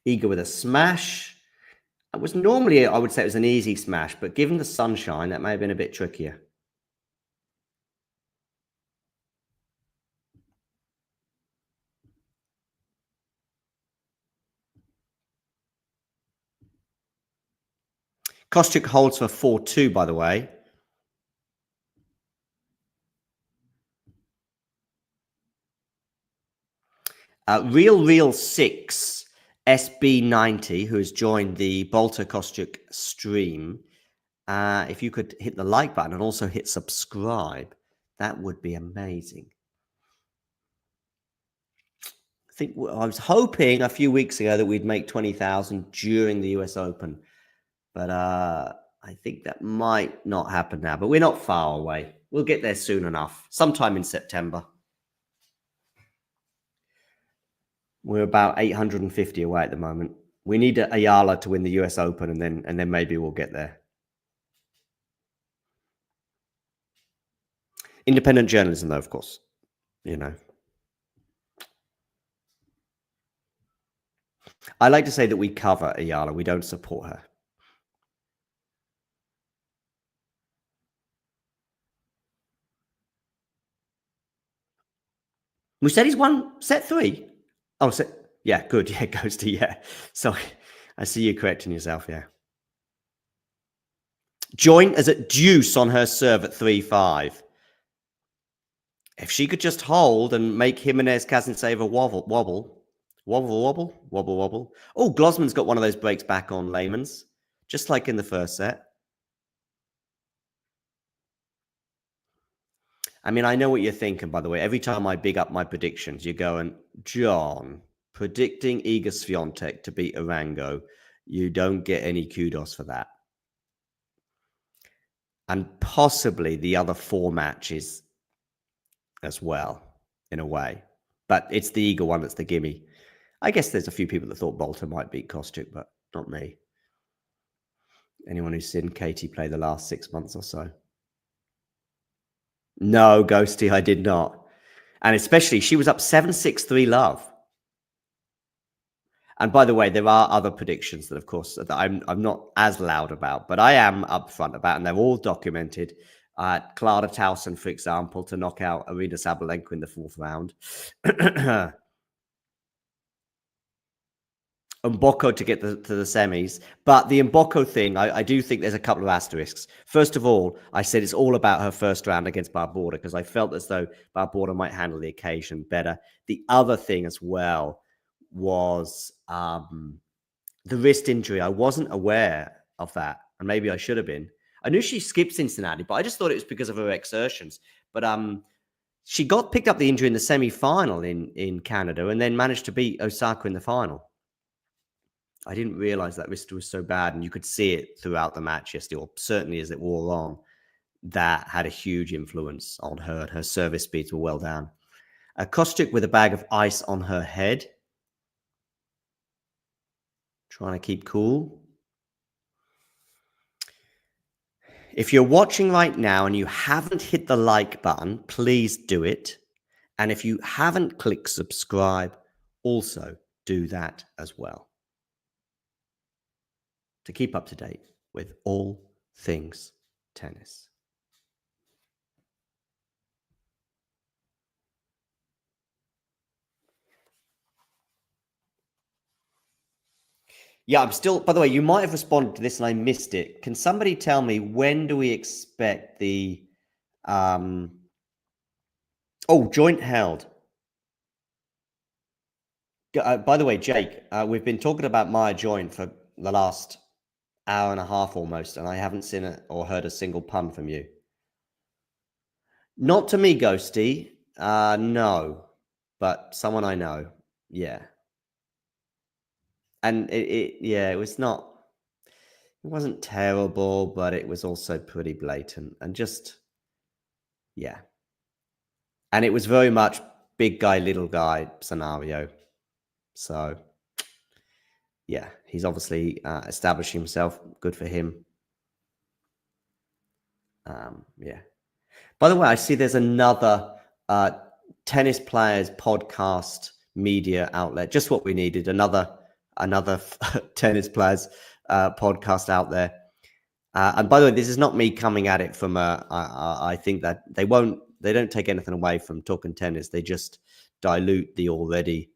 Iga with a smash. It was normally, I would say it was an easy smash, but given the sunshine, that may have been a bit trickier. Kostyuk holds for 4-2, by the way. Real 6 SB90, who has joined the Boulter Kostyuk stream. If you could hit the like button and also hit subscribe, that would be amazing. I was hoping a few weeks ago that we'd make 20,000 during the US Open, but I think that might not happen now. But we're not far away. We'll get there soon enough, sometime in September. We're about 850 away at the moment. We need Ayala to win the US Open, and then maybe we'll get there. Independent journalism, though, of course. You know. I like to say that we cover Ayala. We don't support her. Musetti's won set 3. Oh, yeah, good. Yeah, goes to, yeah. Sorry, I see you correcting yourself, yeah. Joint is at deuce on her serve at 3-5. If she could just hold and make Jimenez Kazintseva wobble. Oh, Glosman's got one of those breaks back on Lehman's, just like in the first set. I mean, I know what you're thinking, by the way. Every time I big up my predictions, you're going, John, predicting Iga Swiatek to beat Arango, you don't get any kudos for that. And possibly the other 4 matches as well, in a way. But it's the Iga one that's the gimme. I guess there's a few people that thought Boulter might beat Kostyuk, but not me. Anyone who's seen Katie play the last 6 months or so. No, Ghosty, I did not. And especially, she was up 7-6-3 love. And by the way, there are other predictions that, of course, that I'm not as loud about, but I am upfront about, and they're all documented. Clara Towson, for example, to knock out Arina Sabalenka in the 4th round. Mboko to get to the semis. But the Mboko thing, I do think there's a couple of asterisks. First of all, I said it's all about her first round against Barbora because I felt as though Barbora might handle the occasion better. The other thing as well was the wrist injury. I wasn't aware of that, and maybe I should have been. I knew she skipped Cincinnati, but I just thought it was because of her exertions. But she picked up the injury in the semi-final in Canada and then managed to beat Osaka in the final. I didn't realize that wrist was so bad, and you could see it throughout the match yesterday, or certainly as it wore on. That had a huge influence on her, and her service speeds were well down. Kostyuk with a bag of ice on her head. Trying to keep cool. If you're watching right now and you haven't hit the like button, please do it. And if you haven't clicked subscribe, also do that as well. To keep up to date with all things tennis. Yeah, I'm still, by the way, you might have responded to this and I missed it. Can somebody tell me when do we expect the, joint held? By the way, Jake, we've been talking about my joint for the last hour and a half almost, and I haven't seen it or heard a single pun from you. Not to me, Ghosty. No, but someone I know. Yeah. And it wasn't terrible, but it was also pretty blatant and just, yeah. And it was very much big guy, little guy scenario. So, yeah, he's obviously establishing himself. Good for him. Yeah. By the way, I see there's another tennis players podcast media outlet. Just what we needed. Another tennis players podcast out there. And by the way, this is not me coming at it from I think that they don't take anything away from talking tennis. They just dilute the already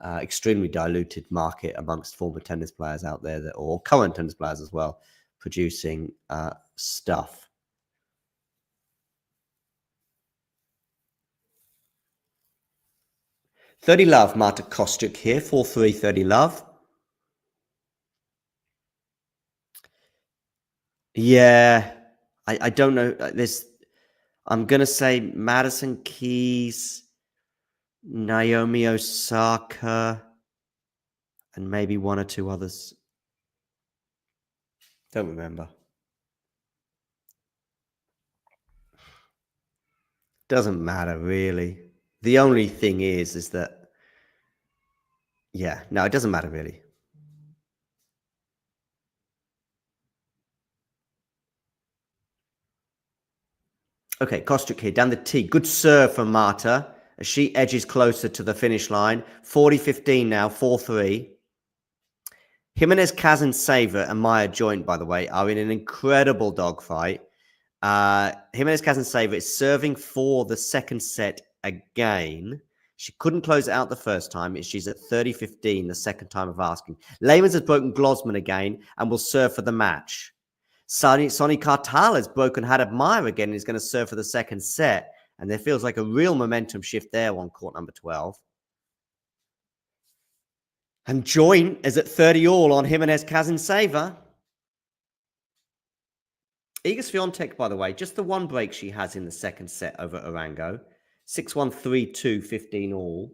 extremely diluted market amongst former tennis players out there or current tennis players as well, producing stuff. $30 love, Marta Kostyuk here, 4-3, $30 love. Yeah, I don't know. I'm going to say Madison Keys, Naomi Osaka, and maybe one or two others. Don't remember. Doesn't matter, really. The only thing is that, yeah, no, it doesn't matter, really. Okay, Kostyuk here, down the tee. Good serve from Marta as she edges closer to the finish line. 40-15 now, 4-3. Jimenez Kazintseva and Maya Joint, by the way, are in an incredible dogfight. Jimenez Kazintseva is serving for the second set again. She couldn't close it out the first time. She's at 30-15 the second time of asking. Lehmann has broken Glosman again and will serve for the match. Sonny Kartal has broken Hadad Meyer again and is going to serve for the second set. And there feels like a real momentum shift there on court number 12. And joint is at 30 all on Jimenez Kazinseva. Iga Swiatek, by the way, just the one break she has in the second set over Arango. 6-1, 3-2, 15 all.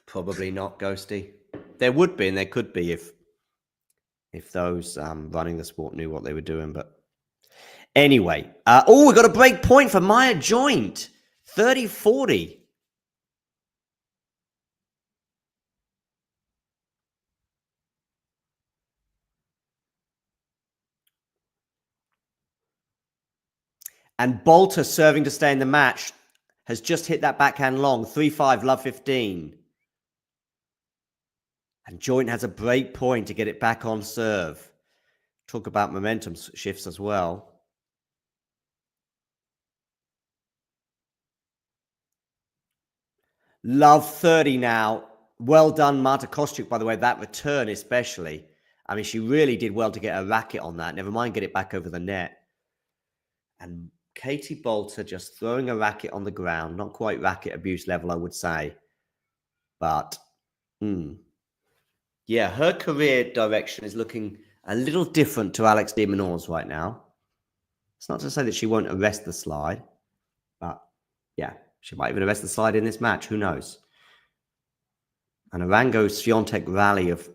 Probably not, Ghosty. There would be and there could be if those running the sport knew what they were doing. But anyway, we got a break point for Maya Joint. 30-40. And Boulter serving to stay in the match has just hit that backhand long. 3-5, love 15. And Joint has a break point to get it back on serve. Talk about momentum shifts as well. Love 30 now. Well done, Marta Kostyuk, by the way, that return especially. I mean, she really did well to get a racket on that. Never mind get it back over the net. And Katie Boulter just throwing a racket on the ground. Not quite racket abuse level, I would say. But, yeah, her career direction is looking a little different to Alex de Minaur's right now. It's not to say that she won't arrest the slide. But, yeah, she might even arrest the slide in this match. Who knows? And Arango-Swiatek rally of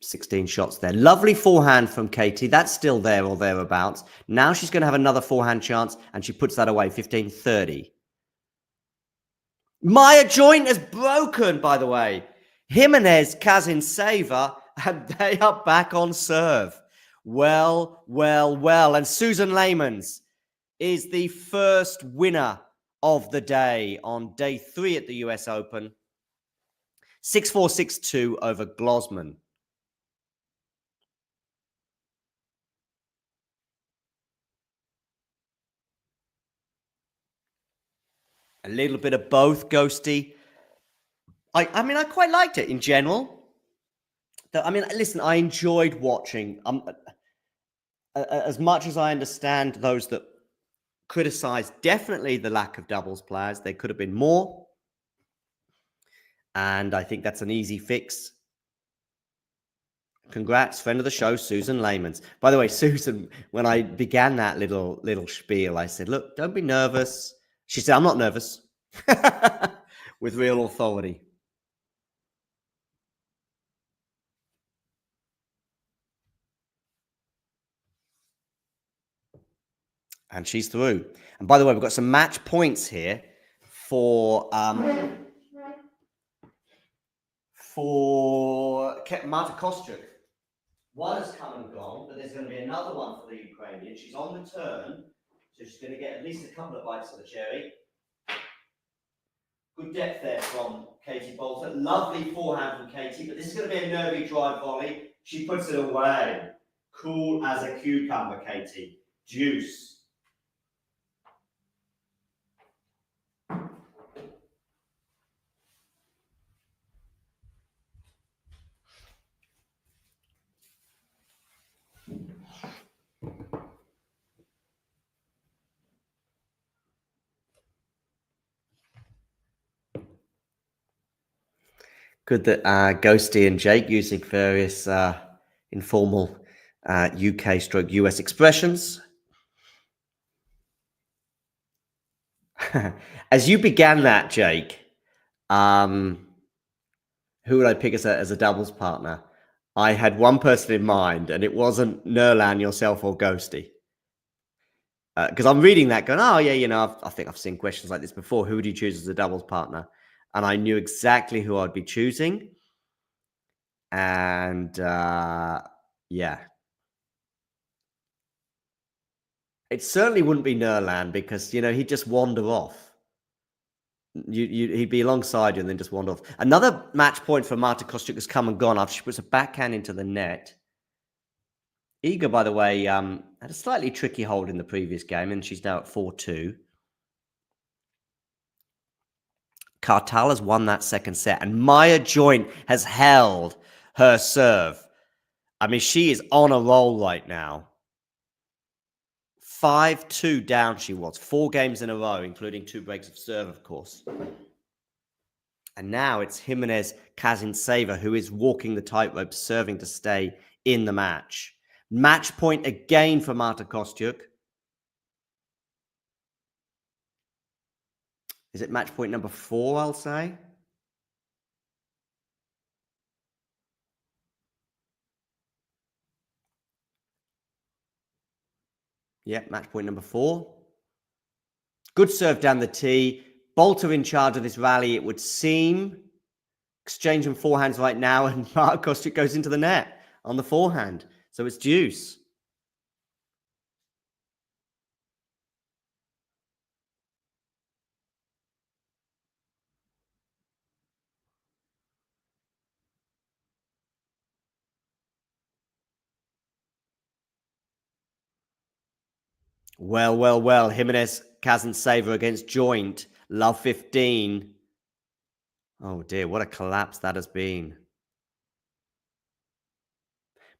16 shots there. Lovely forehand from Katie. That's still there or thereabouts. Now she's going to have another forehand chance, and she puts that away, 15-30. Maya Joint is broken, by the way. Jimenez Kazinseva, and they are back on serve. Well. And Susan Leymans is the first winner of the day on day 3 at the US Open. 6-4, 6-2 over Glosman. A little bit of both, Ghosty. I mean, I quite liked it in general. I mean, listen, I enjoyed watching. As much as I understand those that criticize definitely the lack of doubles players, there could have been more. And I think that's an easy fix. Congrats, friend of the show, Susan Leymans. By the way, Susan, when I began that little spiel, I said, look, don't be nervous. She said, I'm not nervous. With real authority. And she's through. And by the way, we've got some match points here for Marta Kostyuk. One has come and gone, but there's going to be another one for the Ukrainian. She's on return, so she's going to get at least a couple of bites of the cherry. Good depth there from Katie Boulter. Lovely forehand from Katie, but this is going to be a nervy drive volley. She puts it away. Cool as a cucumber, Katie. Juice. Good that Ghosty and Jake using various informal UK stroke US expressions. As you began that, Jake, who would I pick as a doubles partner? I had one person in mind, and it wasn't Nerlan, yourself, or Ghosty. Because I'm reading that going, oh, yeah, you know, I think I've seen questions like this before. Who would you choose as a doubles partner? And I knew exactly who I'd be choosing. And, yeah. It certainly wouldn't be Nerlan because, you know, he'd just wander off. He'd be alongside you and then just wander off. Another match point for Marta Kostyuk has come and gone after she puts a backhand into the net. Iga, by the way, had a slightly tricky hold in the previous game, and she's now at 4-2. Kartal has won that second set, and Maya Joint has held her serve. I mean, she is on a roll right now. 5-2 down she was. 4 games in a row, including 2 breaks of serve, of course. And now it's Jimenez Kazintseva who is walking the tightrope, serving to stay in the match. Match point again for Marta Kostyuk. Is it match point number 4, I'll say? Yep, match point number 4. Good serve down the tee. Boulter in charge of this rally, it would seem. Exchanging forehands right now, and Marta Kostyuk goes into the net on the forehand. So it's deuce. Well. Jimenez Kazintseva against Joint. Love 15. Oh dear, what a collapse that has been.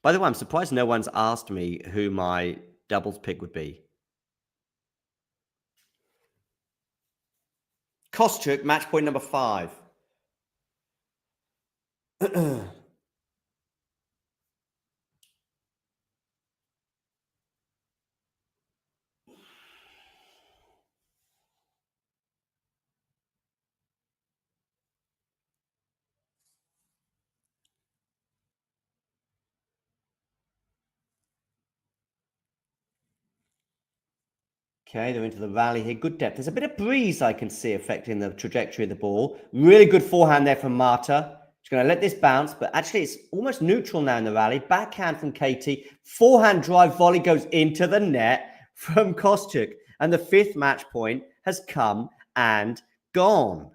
By the way, I'm surprised no one's asked me who my doubles pick would be. Kostyuk, match point number 5. Okay, they're into the rally here. Good depth. There's a bit of breeze I can see affecting the trajectory of the ball. Really good forehand there from Marta. She's going to let this bounce, but actually it's almost neutral now in the rally. Backhand from Katie. Forehand drive volley goes into the net from Kostyuk. And the 5th match point has come and gone.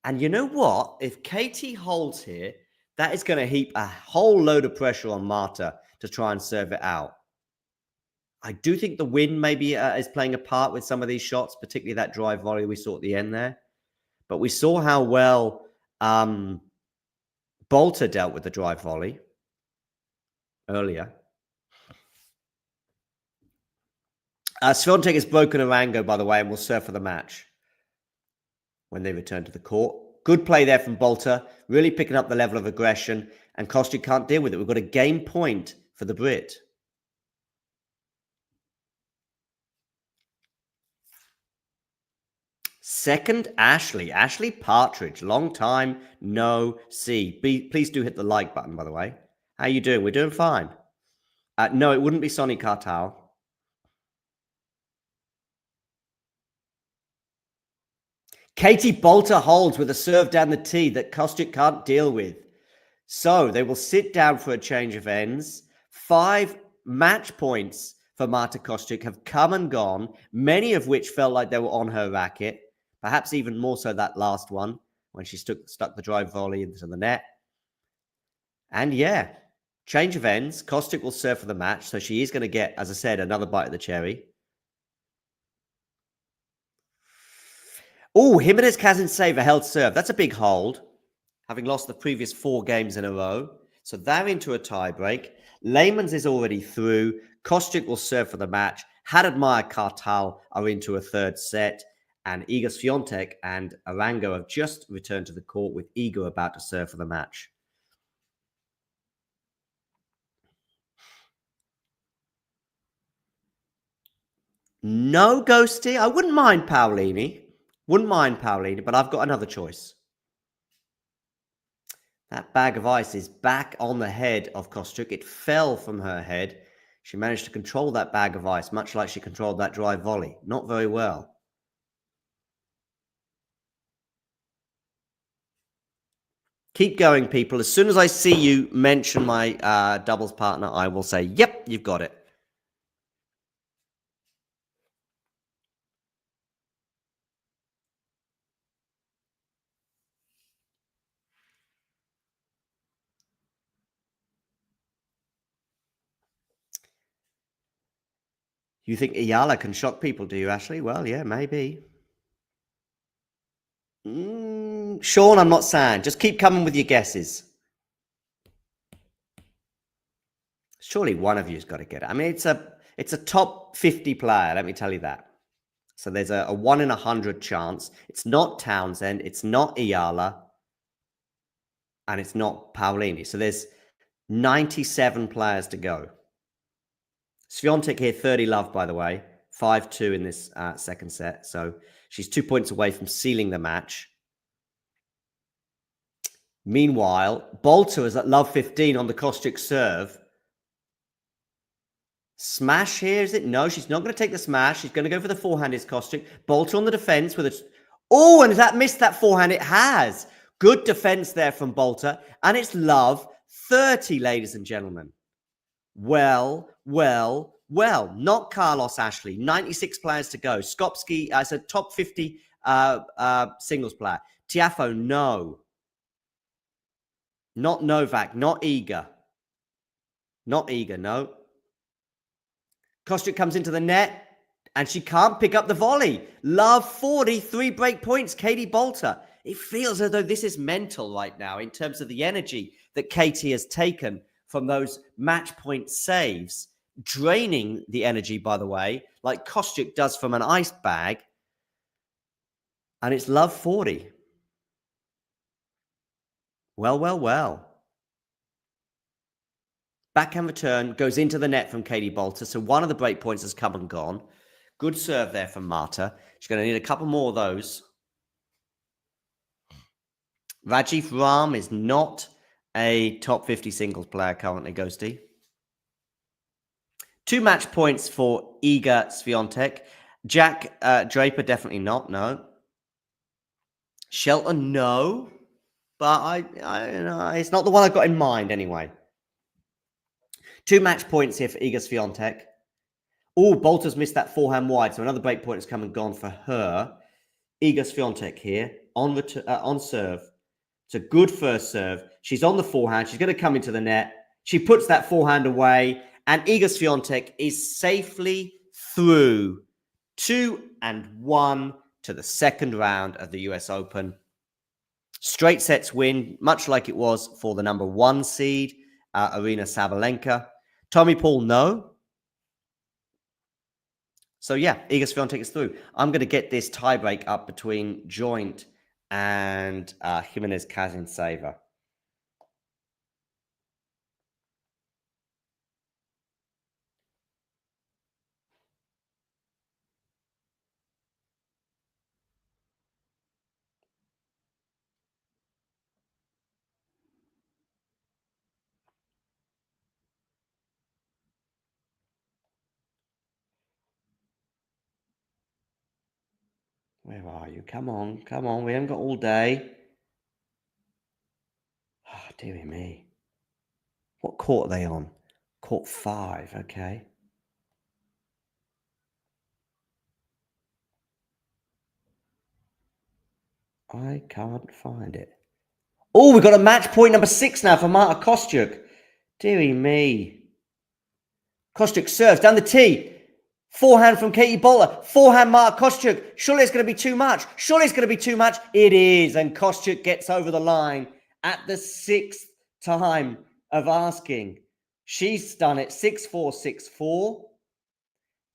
And you know what? If Katie holds here, that is going to heap a whole load of pressure on Marta to try and serve it out. I do think the wind maybe is playing a part with some of these shots, particularly that drive volley we saw at the end there. But we saw how well Boulter dealt with the drive volley earlier. Swiatek has broken Arango, by the way, and will serve for the match when they return to the court. Good play there from Boulter, really picking up the level of aggression, and Kostyuk can't deal with it. We've got a game point for the Brit. Second, Ashley Partridge. Long time no see. Please do hit the like button, by the way. How you doing? We're doing fine. No, it wouldn't be Sonny Kartal. Katie Boulter holds with a serve down the tee that Kostyuk can't deal with. So they will sit down for a change of ends. 5 match points for Marta Kostyuk have come and gone, many of which felt like they were on her racket. Perhaps even more so that last one when she stuck the drive volley into the net. And yeah, change of ends. Kostyuk will serve for the match. So she is going to get, as I said, another bite of the cherry. Oh, Jimenez Kazintseva held serve. That's a big hold, having lost the previous 4 games in a row. So they're into a tiebreak. Lehmans is already through. Kostyuk will serve for the match. Haddad Meyer Kartal are into a 3rd set. And Iga Swiatek and Arango have just returned to the court, with Iga about to serve for the match. No, Ghosty. I wouldn't mind Paolini. But I've got another choice. That bag of ice is back on the head of Kostyuk. It fell from her head. She managed to control that bag of ice, much like she controlled that drive volley. Not very well. Keep going, people. As soon as I see you mention my doubles partner, I will say, yep, you've got it. You think Ayala can shock people, do you, Ashley? Well, yeah, maybe. Sean, I'm not saying. Just keep coming with your guesses. Surely one of you's got to get it. I mean, it's a top 50 player, let me tell you that. So there's a 1 in 100 chance. It's not Townsend, it's not Iyala, and it's not Paulini. So there's 97 players to go. Swiatek here, 30 love, by the way. 5-2 in this second set. So she's 2 points away from sealing the match. Meanwhile, Boulter is at love 15 on the Kostyuk serve. Smash here, is it? No, she's not going to take the smash. She's going to go for the forehand, is Kostyuk. Boulter on the defense with a... Oh, and has that missed that forehand? It has. Good defense there from Boulter. And it's love 30, ladies and gentlemen. Well. Not Carlos Ashley. 96 players to go. Skopsky as a top 50 singles player. Tiafoe, no. Not Novak. Not Iga. Not Iga, no. Kostyuk comes into the net and she can't pick up the volley. Love 40, 3 break points. Katie Boulter. It feels as though this is mental right now in terms of the energy that Katie has taken from those match point saves, draining the energy, by the way, like Kostyuk does from an ice bag. And it's love 40. Well. Backhand return goes into the net from Katie Boulter. So one of the break points has come and gone. Good serve there from Marta. She's going to need a couple more of those. Rajiv Ram is not a top 50 singles player currently, Ghosty. 2 match points for Iga Swiatek. Jack Draper, definitely not, no. Shelton, no. But I know, it's not the one I've got in mind anyway. 2 match points here for Iga Swiatek. Oh, Boulter's missed that forehand wide, so another break point has come and gone for her. Iga Swiatek here on serve. It's a good first serve. She's on the forehand. She's going to come into the net. She puts that forehand away, and Iga Swiatek is safely through 2-1 to the second round of the US Open. Straight sets win, much like it was for the number 1 seed, Arina Sabalenka. Tommy Paul, no. So yeah, Iga Swiatek is through. I'm going to get this tiebreak up between Joint and Jimenez Kazinseva. Where are you? Come on. We haven't got all day. Oh, dearie me. What court are they on? Court 5, okay. I can't find it. Oh, we've got a match point number 6 now for Marta Kostyuk. Dearie me. Kostyuk serves down the tee. Forehand from Katie Boulter. Forehand Marta Kostyuk. Surely it's going to be too much. It is. And Kostyuk gets over the line at the 6th time of asking. She's done it 6-4, 6-4.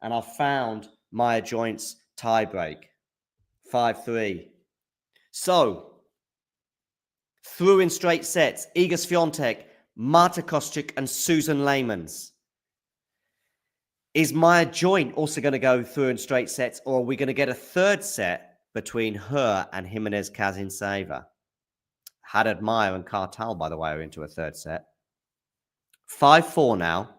And I've found Maya Joint's tiebreak. 5-3. So, through in straight sets, Iga Swiatek, Marta Kostyuk, and Susan Leymans. Is Maya Joint also going to go through in straight sets, or are we going to get a third set between her and Jimenez Kazinseva? Haddad Meyer and Kartal, by the way, are into a third set. 5-4 now.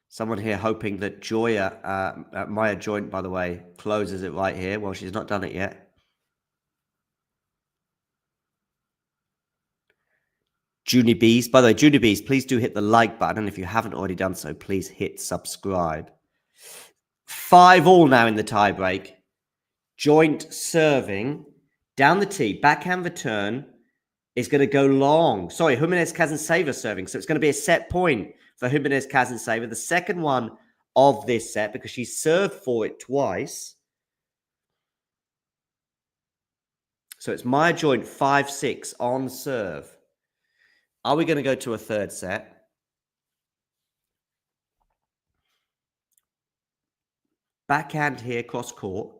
Someone here hoping that Joya, Maya Joint, by the way, closes it right here. Well, she's not done it yet. Junie Bees. By the way, Junie Bees, please do hit the like button. And if you haven't already done so, please hit subscribe. 5-5 now in the tiebreak. Joint serving Down the tee, backhand return is going to go long. Sorry, Jimenez Kazantseva serving. So it's going to be a set point for Jimenez Kazantseva, the second one of this set, because she served for it twice. So it's Maya Joint 5-6 on serve. Are we going to go to a third set? Backhand here, cross court.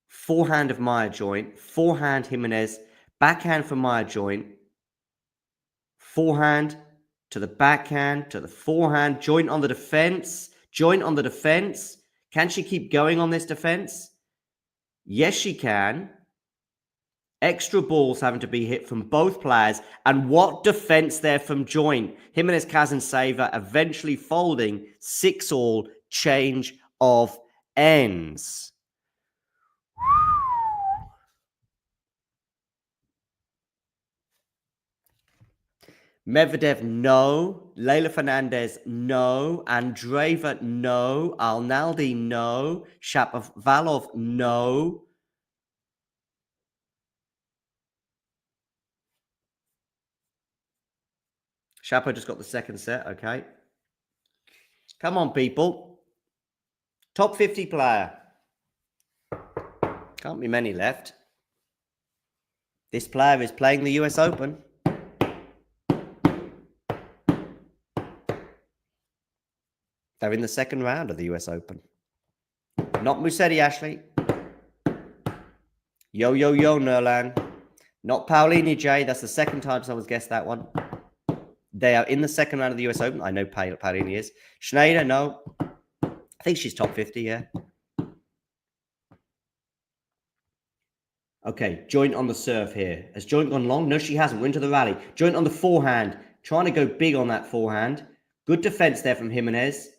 Forehand of Maya Joint. Forehand Jimenez. Backhand for Maya Joint. Forehand to the backhand, to the forehand. Joint on the defense. Joint on the defense. Can she keep going on this defense? Yes, she can. Extra balls having to be hit from both players. And what defense there from Joint. Jimenez Kazantseva eventually folding 6-all, change of ends. Medvedev, no. Leylah Fernandez, no. Andreeva, no. Arnaldi, no. Shapovalov, no. Shapo just got the second set, okay. Come on, people. Top 50 player. Can't be many left. This player is playing the US Open. They're in the second round of the US Open. Not Musetti, Ashley. Yo, yo, yo, Nerlan. Not Paolini, Jay. That's the second time someone's guessed that one. They are in the second round of the US Open. I know Paolini is. Schneider, no. I think she's top 50, yeah. Okay, Joint on the serve here. Has Joint gone long? No, she hasn't. We're into the rally. Joint on the forehand. Trying to go big on that forehand. Good defense there from Jimenez.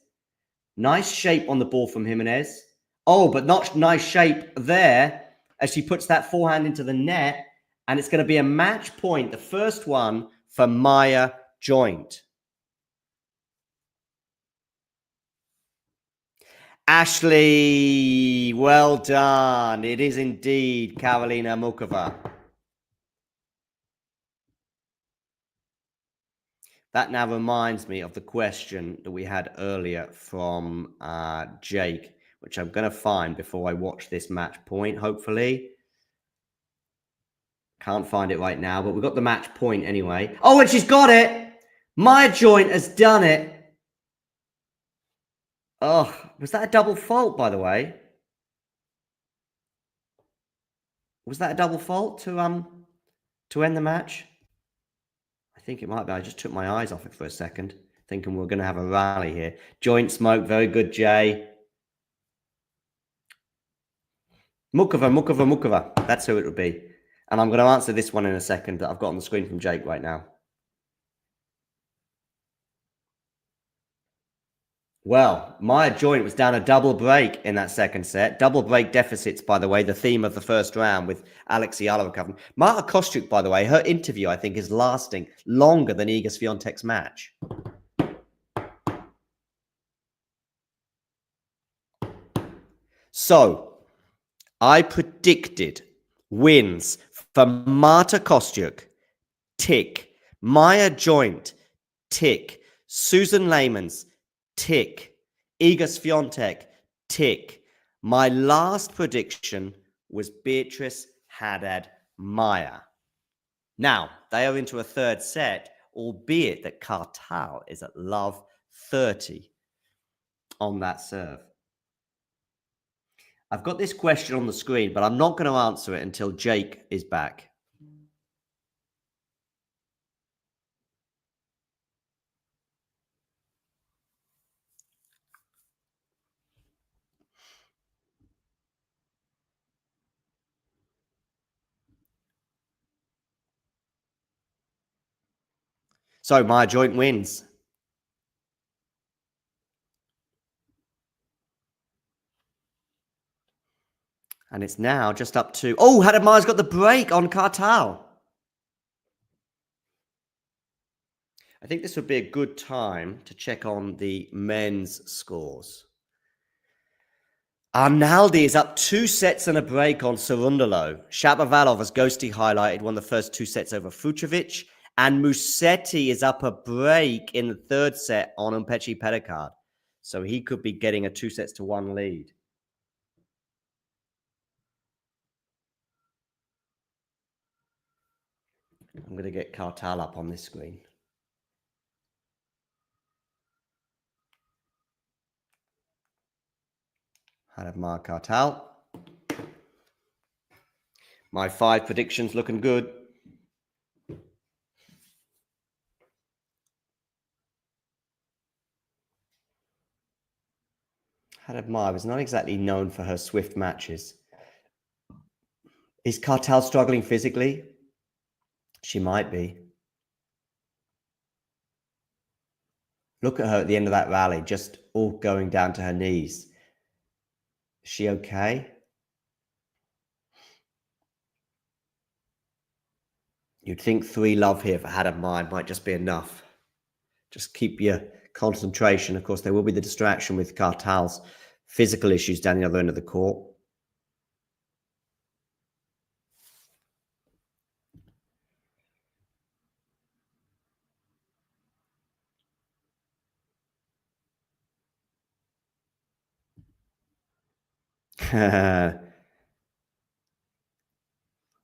Nice shape on the ball from Jimenez. Oh, but not nice shape there as she puts that forehand into the net. And it's going to be a match point, the first one for Maya Joint. Ashley, well done. It is indeed Karolina Muchova. That now reminds me of the question that we had earlier from Jake, which I'm going to find before I watch this match point, hopefully. Can't find it right now, but we've got the match point anyway. Oh, and she's got it! Maya Joint has done it! Oh, was that a double fault, by the way? Was that a double fault to end the match? I think it might be. I just took my eyes off it for a second, thinking we're going to have a rally here. Joint smoke, very good, Jay. Muchova. That's who it would be. And I'm going to answer this one in a second that I've got on the screen from Jake right now. Well, Maya Joint was down a double break in that second set. Double break deficits, by the way, the theme of the first round with Alexei Alvarez. Marta Kostyuk, by the way, her interview, I think, is lasting longer than Iga Swiatek's match. So, I predicted wins for Marta Kostyuk, tick. Maya Joint, tick. Susan Lehmans, tick. Iga Swiatek, tick. My last prediction was Beatrice Haddad Maya. Now, they are into a third set, albeit that Kartal is at love 30 on that serve. I've got this question on the screen, but I'm not going to answer it until Jake is back. So Maya Joint wins. And it's now just up to... Oh, Haddad Maya's got the break on Kartal. I think this would be a good time to check on the men's scores. Arnaldi is up 2 sets and a break on Cerundolo. Shapovalov, as Ghosty highlighted, won the first 2 sets over Fucsovics. And Musetti is up a break in the 3rd set on Umpechi Pedicard. So he could be getting a 2-1 lead. I'm going to get Kartal up on this screen. Hadamar Kartal. My 5 predictions looking good. Hadamar was not exactly known for her swift matches. Is Kartal struggling physically? She might be. Look at her at the end of that rally, just all going down to her knees. Is she okay? You'd think 3-love here for Hadamar might just be enough. Just keep your concentration. Of course, there will be the distraction with Kartal's physical issues down the other end of the court.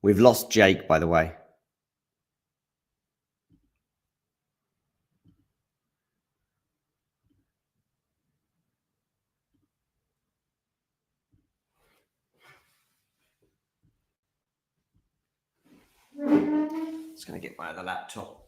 We've lost Jake, by the way. Just going to get my other laptop.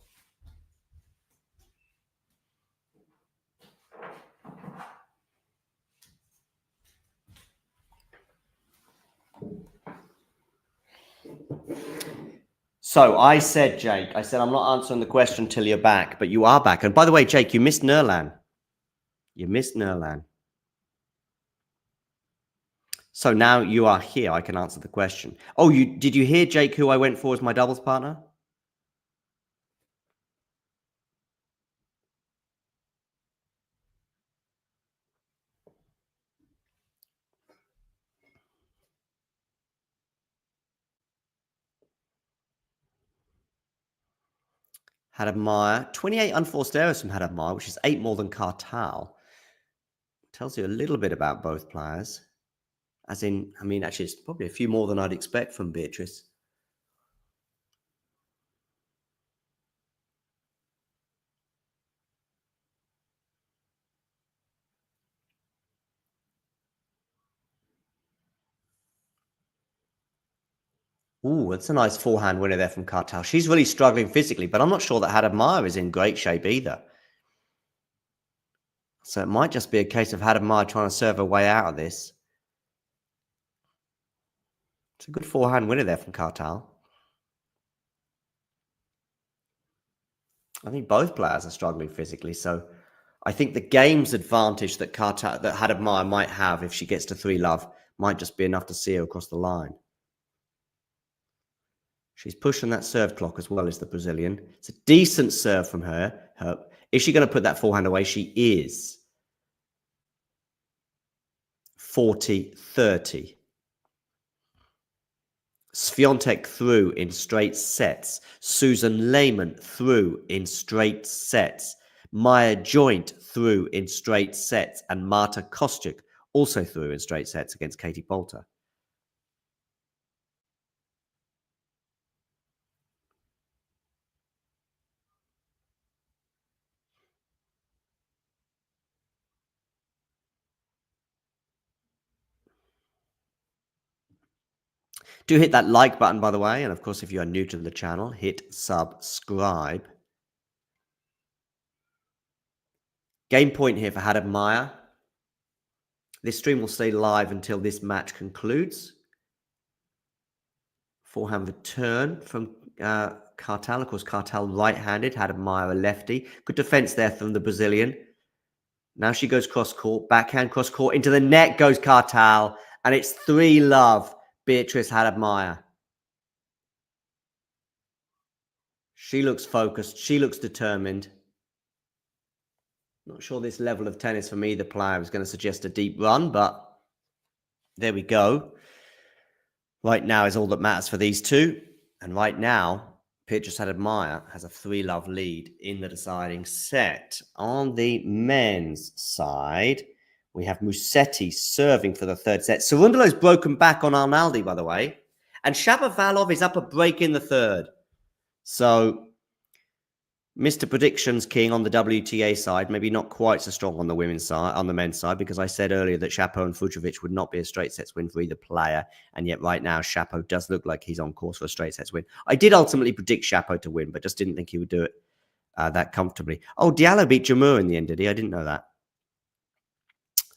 So I said, Jake, I said, I'm not answering the question till you're back, but you are back. And by the way, Jake, you missed Nurlan. You missed Nurlan. So now you are here. I can answer the question. Oh, did you hear, Jake, who I went for as my doubles partner? Hadamar, 28 unforced errors from Hadamar, which is 8 more than Kartal. Tells you a little bit about both players. As in, I mean, actually, it's probably a few more than I'd expect from Beatrice. Ooh, that's a nice forehand winner there from Kartal. She's really struggling physically, but I'm not sure that Hadamar is in great shape either. So it might just be a case of Hadamar trying to serve her way out of this. It's a good forehand winner there from Kartal. I think both players are struggling physically, so I think the game's advantage that Hadamar might have if she gets to 3-love might just be enough to see her across the line. She's pushing that serve clock as well as the Brazilian. It's a decent serve from her. Is she going to put that forehand away? She is. 40-30. Swiatek through in straight sets. Susan Lehmann through in straight sets. Maya Joint through in straight sets. And Marta Kostyuk also through in straight sets against Katie Boulter. Do hit that like button, by the way. And of course, if you are new to the channel, hit subscribe. Game point here for Hadamar. This stream will stay live until this match concludes. Forehand return from Kartal. Of course, Kartal right-handed, Hadamar a lefty. Good defense there from the Brazilian. Now she goes cross-court. Backhand cross-court. Into the net goes Kartal. And it's 3-love. Beatrice Hadamar. She looks focused. She looks determined. Not sure this level of tennis from either player is going to suggest a deep run, but There we go. Right now is all that matters for these two. And right now, Beatrice Maya has a 3-love lead in the deciding set. On the men's side, we have Musetti serving for the third set. Cerundolo's broken back on Arnaldi, by the way. And Shapovalov is up a break in the third. So Mr. Predictions King on the WTA side, maybe not quite so strong on the women's side, on the men's side, because I said earlier that Shapo and Fucsovics would not be a straight sets win for either player, and yet right now Shapo does look like he's on course for a straight sets win. I did ultimately predict Shapo to win, but just didn't think he would do it that comfortably. Oh, Diallo beat Jamur in the end, did he? I didn't know that.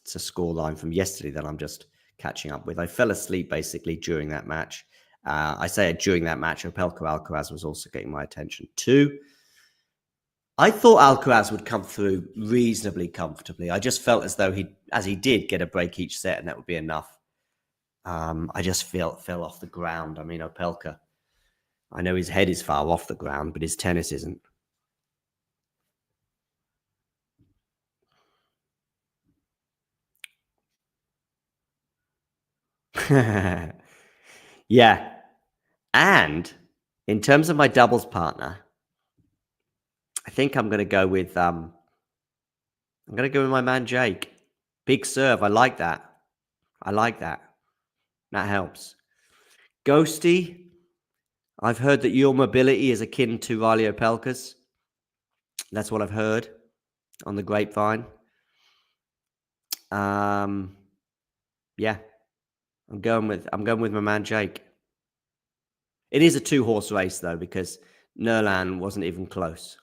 It's a scoreline from yesterday that I'm just catching up with. I fell asleep basically during that match. I say during that match, Opelka Alcaraz was also getting my attention too. I thought Alcaraz would come through reasonably comfortably. I just felt as though he did get a break each set, and that would be enough. I just fell off the ground. I mean, Opelka, I know his head is far off the ground, but his tennis isn't. Yeah. And in terms of my doubles partner, I think I'm going to go with my man Jake. Big serve. I like that. That helps. Ghosty, I've heard that your mobility is akin to Riley Opelka's. That's what I've heard on the grapevine. Yeah, I'm going with my man Jake. It is a 2-horse race though, because Nerlan wasn't even close.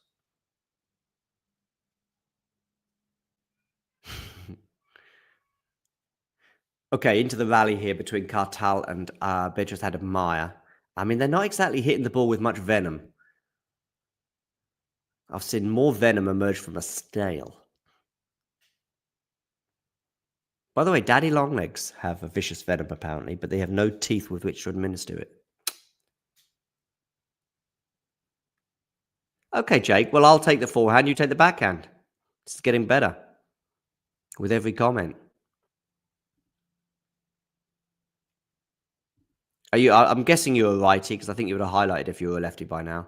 Okay, into the rally here between Kartal and Beatrice Maya. I mean, they're not exactly hitting the ball with much venom. I've seen more venom emerge from a snail. By the way, daddy longlegs have a vicious venom apparently, but they have no teeth with which to administer it. Okay, Jake, well, I'll take the forehand, you take the backhand. This is getting better with every comment. I'm guessing you're a righty, because I think you would have highlighted if you were a lefty by now.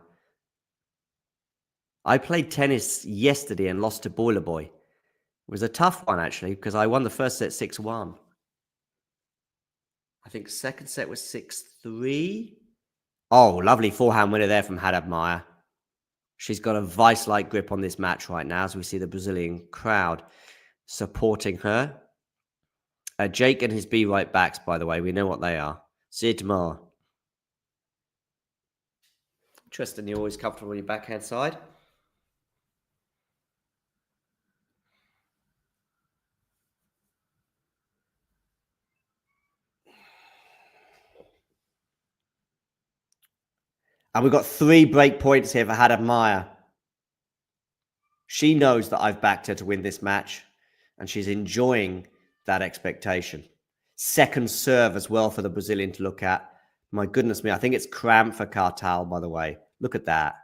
I played tennis yesterday and lost to Boiler Boy. It was a tough one, actually, because I won the first set 6-1. I think second set was 6-3. Oh, lovely forehand winner there from Maya. She's got a vice-like grip on this match right now, as we see the Brazilian crowd supporting her. Jake and his B right backs, by the way, we know what they are. See you tomorrow. Tristan, you're always comfortable on your backhand side. And we've got 3 break points here for Maya. She knows that I've backed her to win this match, and she's enjoying that expectation. Second serve as well for the Brazilian to look at. My goodness me, I think it's cramp for Kartal, by the way. Look at that.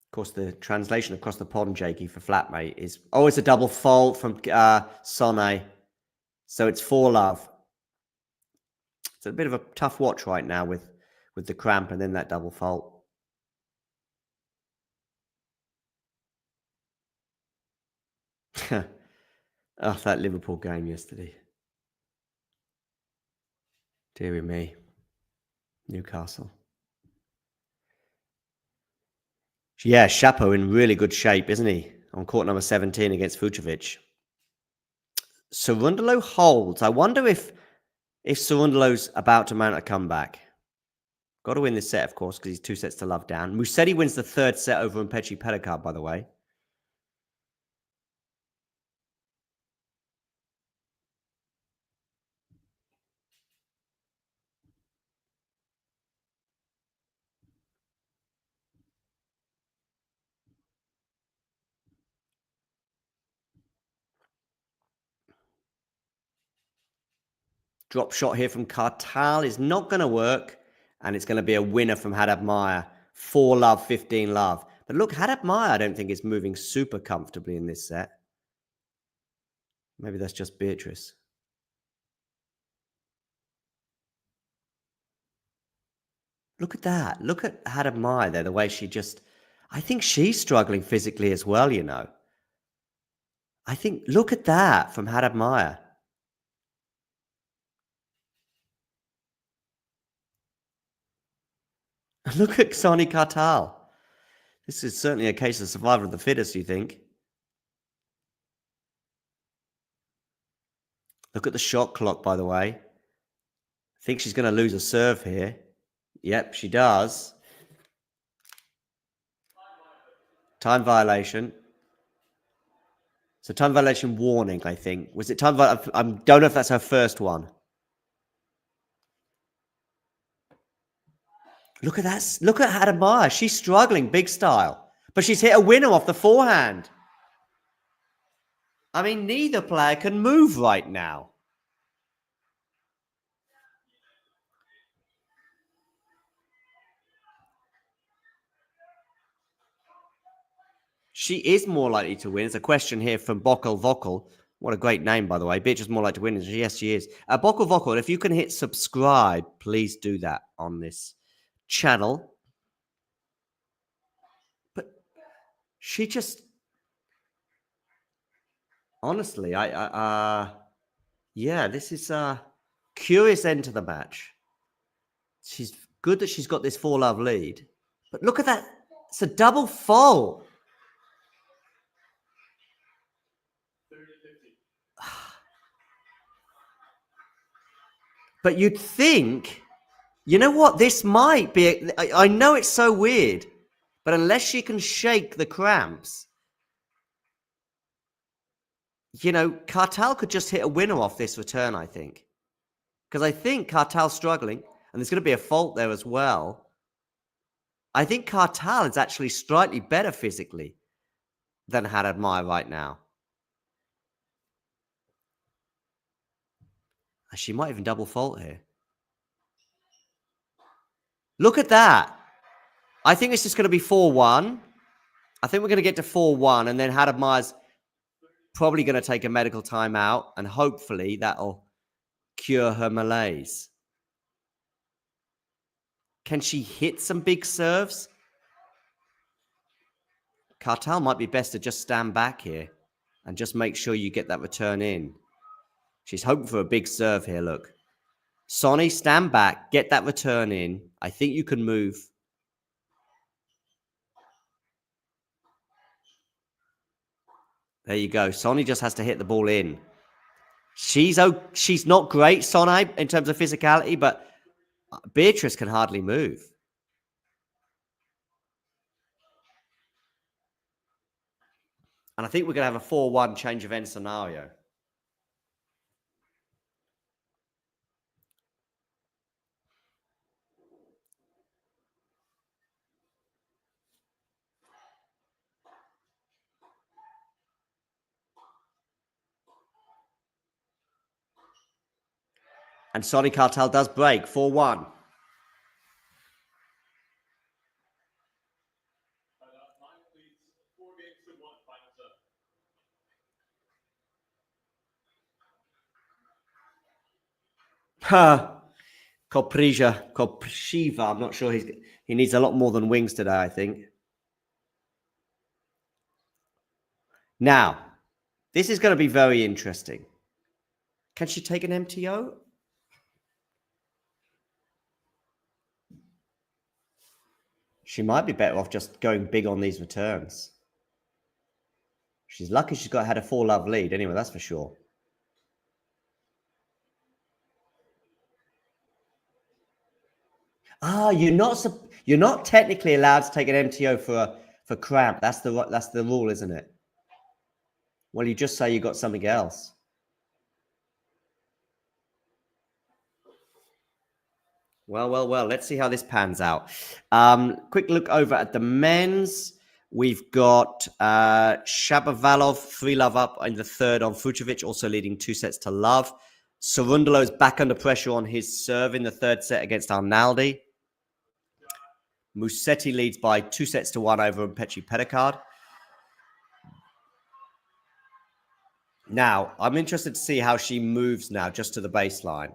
Of course, the translation across the pond, Jakey, for flatmate is, oh, it's a double fault from Sonne. So it's 4-love. It's a bit of a tough watch right now with the cramp and then that double fault. Oh, that Liverpool game yesterday. Deary me. Newcastle. Yeah, Shapo in really good shape, isn't he? On court number 17 against Fucsovics. Cerundolo holds. I wonder if Cerundolo's about to mount a comeback. Got to win this set, of course, because he's 2 sets to love down. Musetti wins the 3rd set over Mpechi Pedicard, by the way. Drop shot here from Kartal is not going to work, and it's going to be a winner from Maya 4-love, 15-love. But look, Hadad Maya, I don't think is moving super comfortably in this set. Maybe that's just Beatrice. Look at that. Look at Hadad Maya there, the way she just... I think she's struggling physically as well, you know. I think, look at that from Hadad Maya. Look at Sonny Kartal. This is certainly a case of survival of the fittest, you think? Look at the shot clock, by the way. I think she's going to lose a serve here. Yep, she does. Time violation. So time violation warning, I think. Was it time violation? I don't know if that's her first one. Look at that. Look at Hadad Maya. She's struggling big style. But she's hit a winner off the forehand. I mean, neither player can move right now. She is more likely to win. It's a question here from Bokkel Vokkel. What a great name, by the way. Bitch is more likely to win. Yes, she is. Bokkel Vokkel, if you can hit subscribe, please do that on this channel. But she just... Honestly, yeah, this is a curious end to the match. She's good that she's got this 4-love lead. But look at that. It's a double fault. But you'd think, you know what? This might be... I know it's so weird, but unless she can shake the cramps, you know, Kartal could just hit a winner off this return, I think. Because I think Kartal's struggling, and there's going to be a fault there as well. I think Kartal is actually slightly better physically than Hadad Maya right now. She might even double fault here. Look at that. I think it's just going to be 4-1. I think we're going to get to 4-1, and then Hadad Maya's probably going to take a medical timeout, and hopefully that'll cure her malaise. Can she hit some big serves? Kartal might be best to just stand back here and just make sure you get that return in. She's hoping for a big serve here, look. Sonny, stand back, get that return in. I think you can move. There you go. Sonny just has to hit the ball in. She's not great, Sonny, in terms of physicality, but Beatrice can hardly move. And I think we're going to have a 4-1 change of end scenario. And Sonny Kartal does break 4-1. Kopriva. I'm not sure he needs a lot more than wings today, I think. Now, this is going to be very interesting. Can she take an MTO? She might be better off just going big on these returns. She's lucky she's had a 4-love lead anyway, that's for sure. You're not technically allowed to take an MTO for cramp. That's the rule, isn't it? Well, you just say you got something else. Well. Let's see how this pans out. Quick look over at the men's. We've got Shapovalov 3-love up in the third on Fucsovics, also leading 2-love. Cerundolo is back under pressure on his serve in the third set against Arnaldi. Musetti leads by 2-1 over Petri Pedicard. Now, I'm interested to see how she moves now, just to the baseline.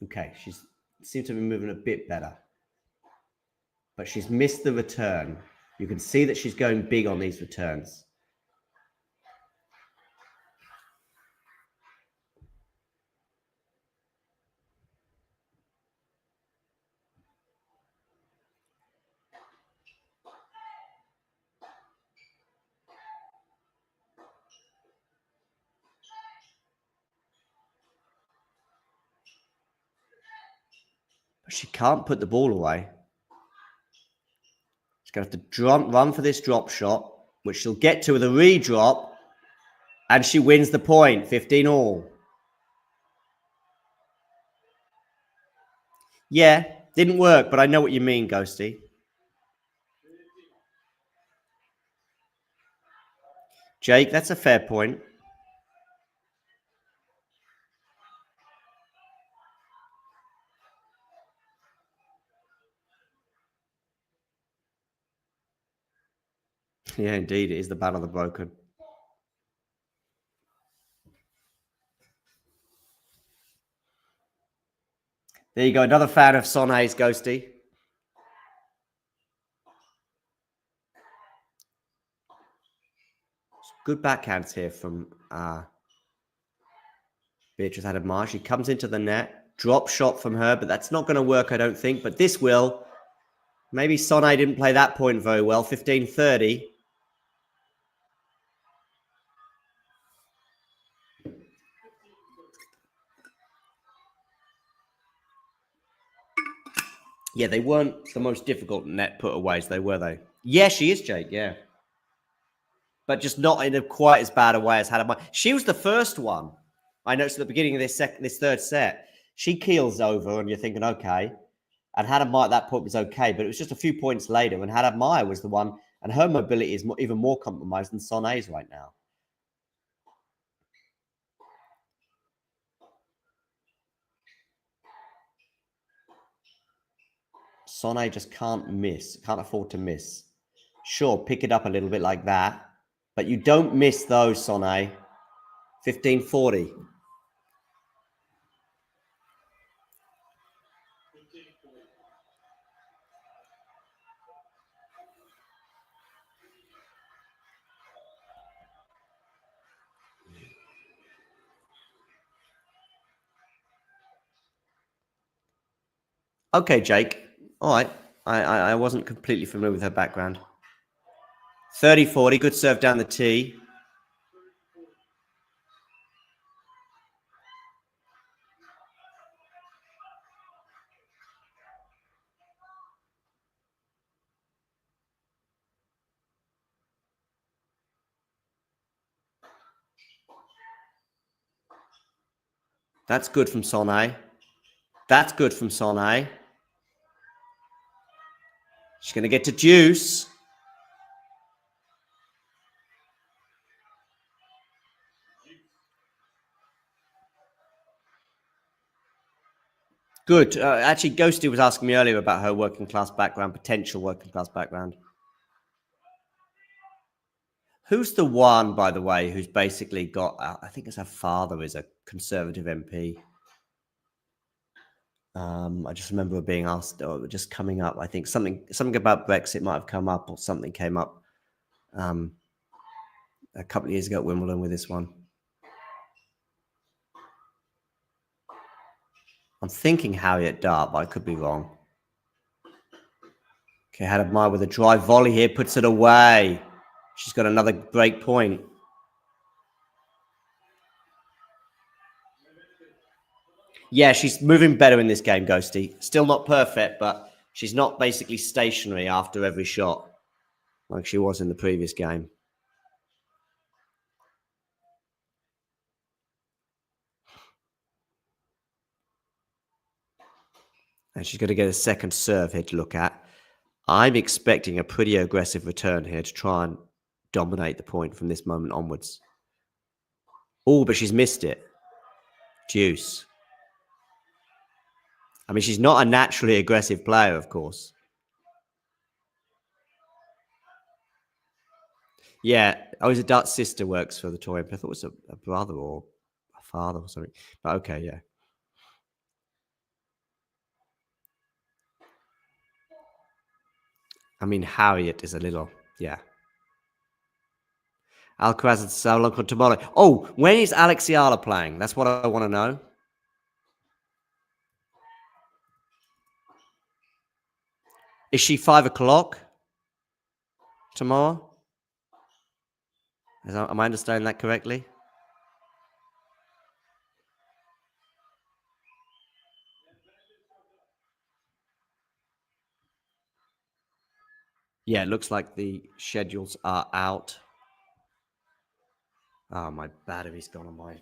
Okay, she seems to be moving a bit better. But she's missed the return. You can see that she's going big on these returns. But she can't put the ball away. She's going to have to run for this drop shot, which she'll get to with a redrop. And she wins the point, 15-all. Yeah, didn't work, but I know what you mean, Ghosty. Jake, that's a fair point. Yeah, indeed, it is the battle of the broken. There you go, another fan of Sonhe's, Ghosty. Good backhands here from Beatrice Adamar. She comes into the net. Drop shot from her, but that's not going to work, I don't think. But this will. Maybe Sonhe didn't play that point very well. 15-30. Yeah, they weren't the most difficult net putaways, were they? Yeah, she is, Jake, yeah. But just not in a quite as bad a way as Hadamai. She was the first one. I noticed at the beginning of this third set. She keels over, and you're thinking, okay. And Hadamai at that point was okay, but it was just a few points later when Hadamai was the one, and her mobility is even more compromised than Sonhe's right now. Sonhe just can't miss, can't afford to miss. Sure, pick it up a little bit like that, but you don't miss those, Sonhe. 15-40. Okay, Jake. All right. I wasn't completely familiar with her background. 30-40, good serve down the tee. That's good from Sonhe. That's good from Sonhe. She's going to get to deuce. Good. Actually, Ghosty was asking me earlier about her working class background, potential working class background. Who's the one, by the way, who's basically got, I think it's her father is a Conservative MP. I just remember being asked, or just coming up, I think something about Brexit might have come up, or something came up a couple of years ago at Wimbledon with this one. I'm thinking Harriet Dart, but I could be wrong. Okay, Hadamai with a drive volley here, puts it away. She's got another break point. Yeah, she's moving better in this game, Ghosty. Still not perfect, but she's not basically stationary after every shot like she was in the previous game. And she's going to get a second serve here to look at. I'm expecting a pretty aggressive return here to try and dominate the point from this moment onwards. Oh, but she's missed it. Deuce. I mean, she's not a naturally aggressive player, of course. Yeah. Oh, his adult sister works for the toy. I thought it was a brother or a father or something. But okay, yeah. I mean, Harriet is a little, yeah. Alcaraz and Salon tomorrow. Oh, when is Alexiala playing? That's what I want to know. Is she 5 o'clock tomorrow? Am I understanding that correctly? Yeah, it looks like the schedules are out. Oh, my battery's gone on my...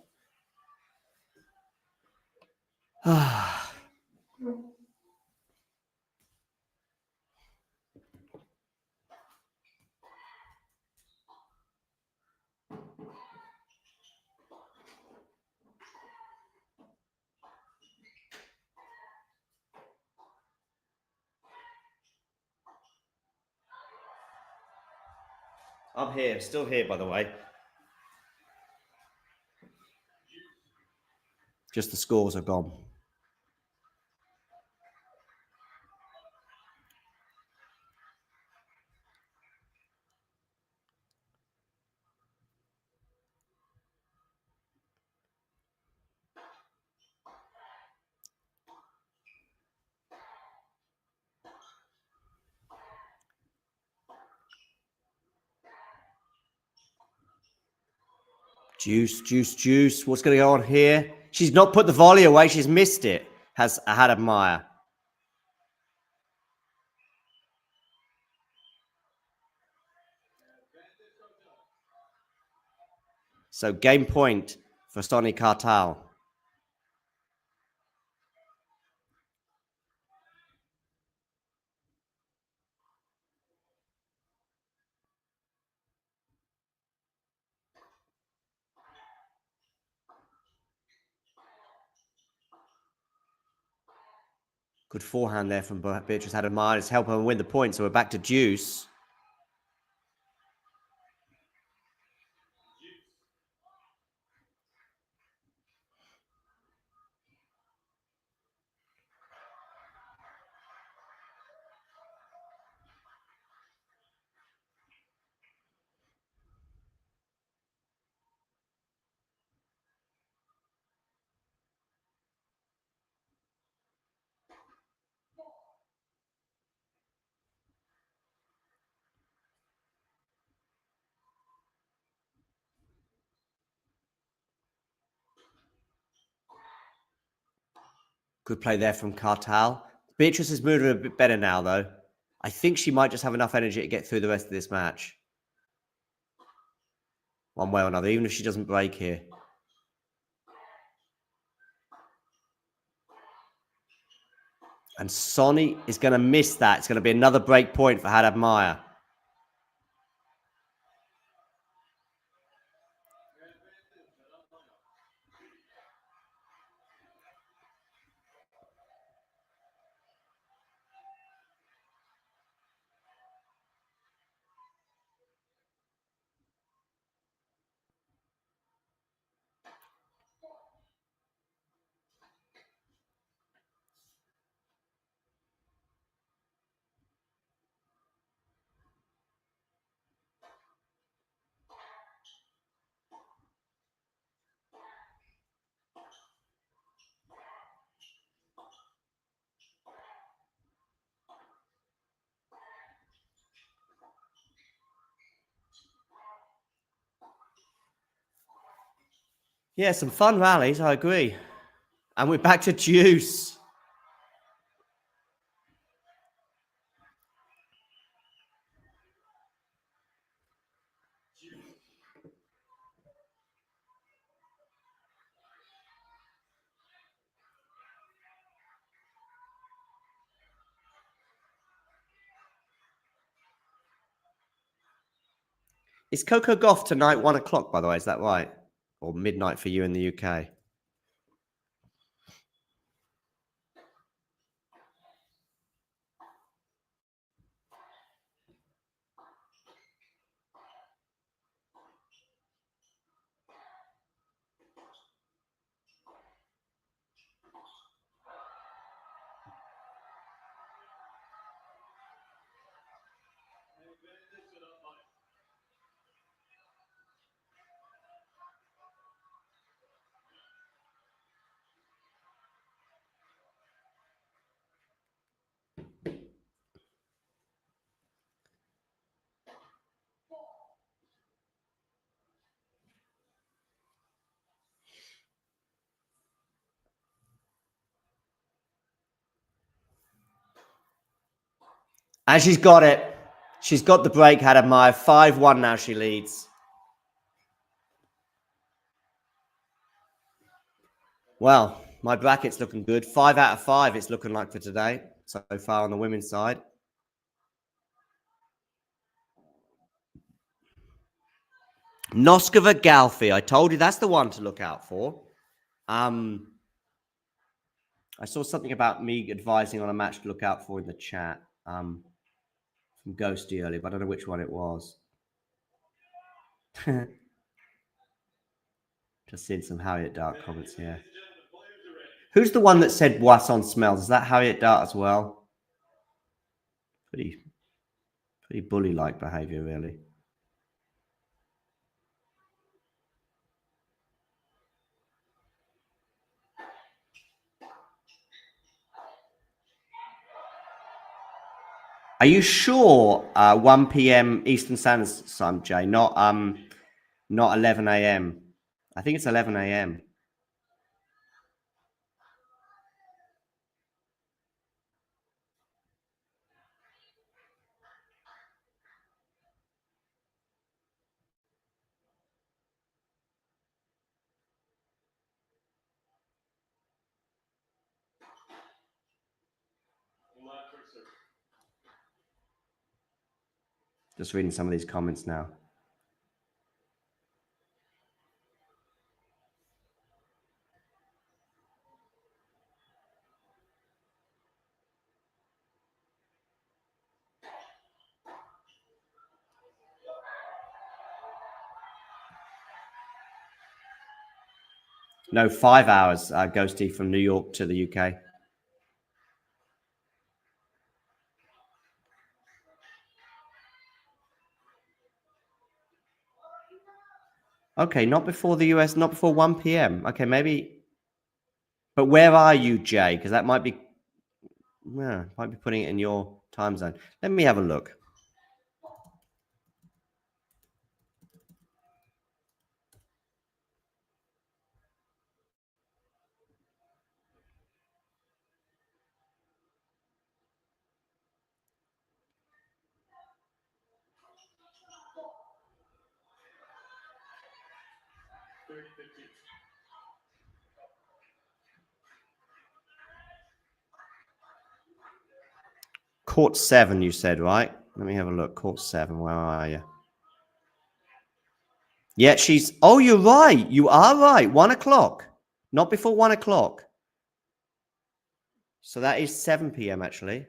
I'm here, still here, by the way. Just the scores are gone. Juice. What's going to go on here? She's not put the volley away. She's missed it. Has had Maya. So game point for Sonny Cartal. Good forehand there from Beatrice Hadamaya. It's helping her win the point. So we're back to Juice. Good play there from Cartal. Beatrice is moving a bit better now, though. I think she might just have enough energy to get through the rest of this match. One way or another, even if she doesn't break here. And Sonny is going to miss that. It's going to be another break point for Hadad Maya. Yeah, some fun rallies, I agree. And we're back to Juice. Is Coco Goff tonight 1 o'clock, by the way? Is that right? Or midnight for you in the UK? And she's got it. She's got the break, Hadamaya. 5-1 now she leads. Well, my bracket's looking good. 5 out of 5 it's looking like for today so far on the women's side. Noskova Galfi. I told you that's the one to look out for. I saw something about me advising on a match to look out for in the chat from Ghosty earlier, but I don't know which one it was. Just seeing some Harriet Dart comments here. Who's the one that said Boisson smells? Is that Harriet Dart as well? Pretty bully-like behavior, really. Are you sure 1 p.m. Eastern Standard Time, Jay? Not 11 a.m. I think it's 11 a.m. Just reading some of these comments now. No, 5 hours, Ghosty, from New York to the UK. Okay, not before the US, not before 1 p.m. Okay, maybe. But where are you, Jay? Because that might be, yeah, might be putting it in your time zone. Let me have a look. Court 7, you said, right? Let me have a look. Court 7, where are you? Yeah, she's... Oh, you're right. You are right. 1 o'clock. Not before 1 o'clock. So that is 7 p.m. actually.